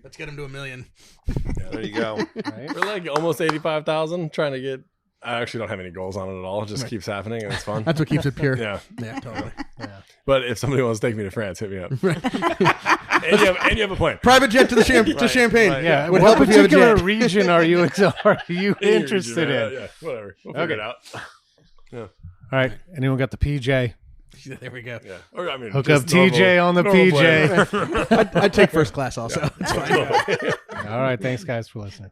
Let's get him to 1 million. Yeah, there you go. Right? We're like almost 85,000. Trying to get. I actually don't have any goals on it at all. It just keeps happening and it's fun. That's what keeps it pure. Yeah, totally. Yeah. But if somebody wants to take me to France, hit me up. and you have a point. Private jet to the to Champagne. Right. Yeah. It would What help if you have a particular jet. region are you interested in? Yeah, whatever. We'll figure it out. Yeah. All right. Anyone got the PJ? There we go. Yeah. Or, I mean, Hook up just normal- TJ on the normal PJ. I'd take first class also. It's fine. All right. Thanks, guys, for listening.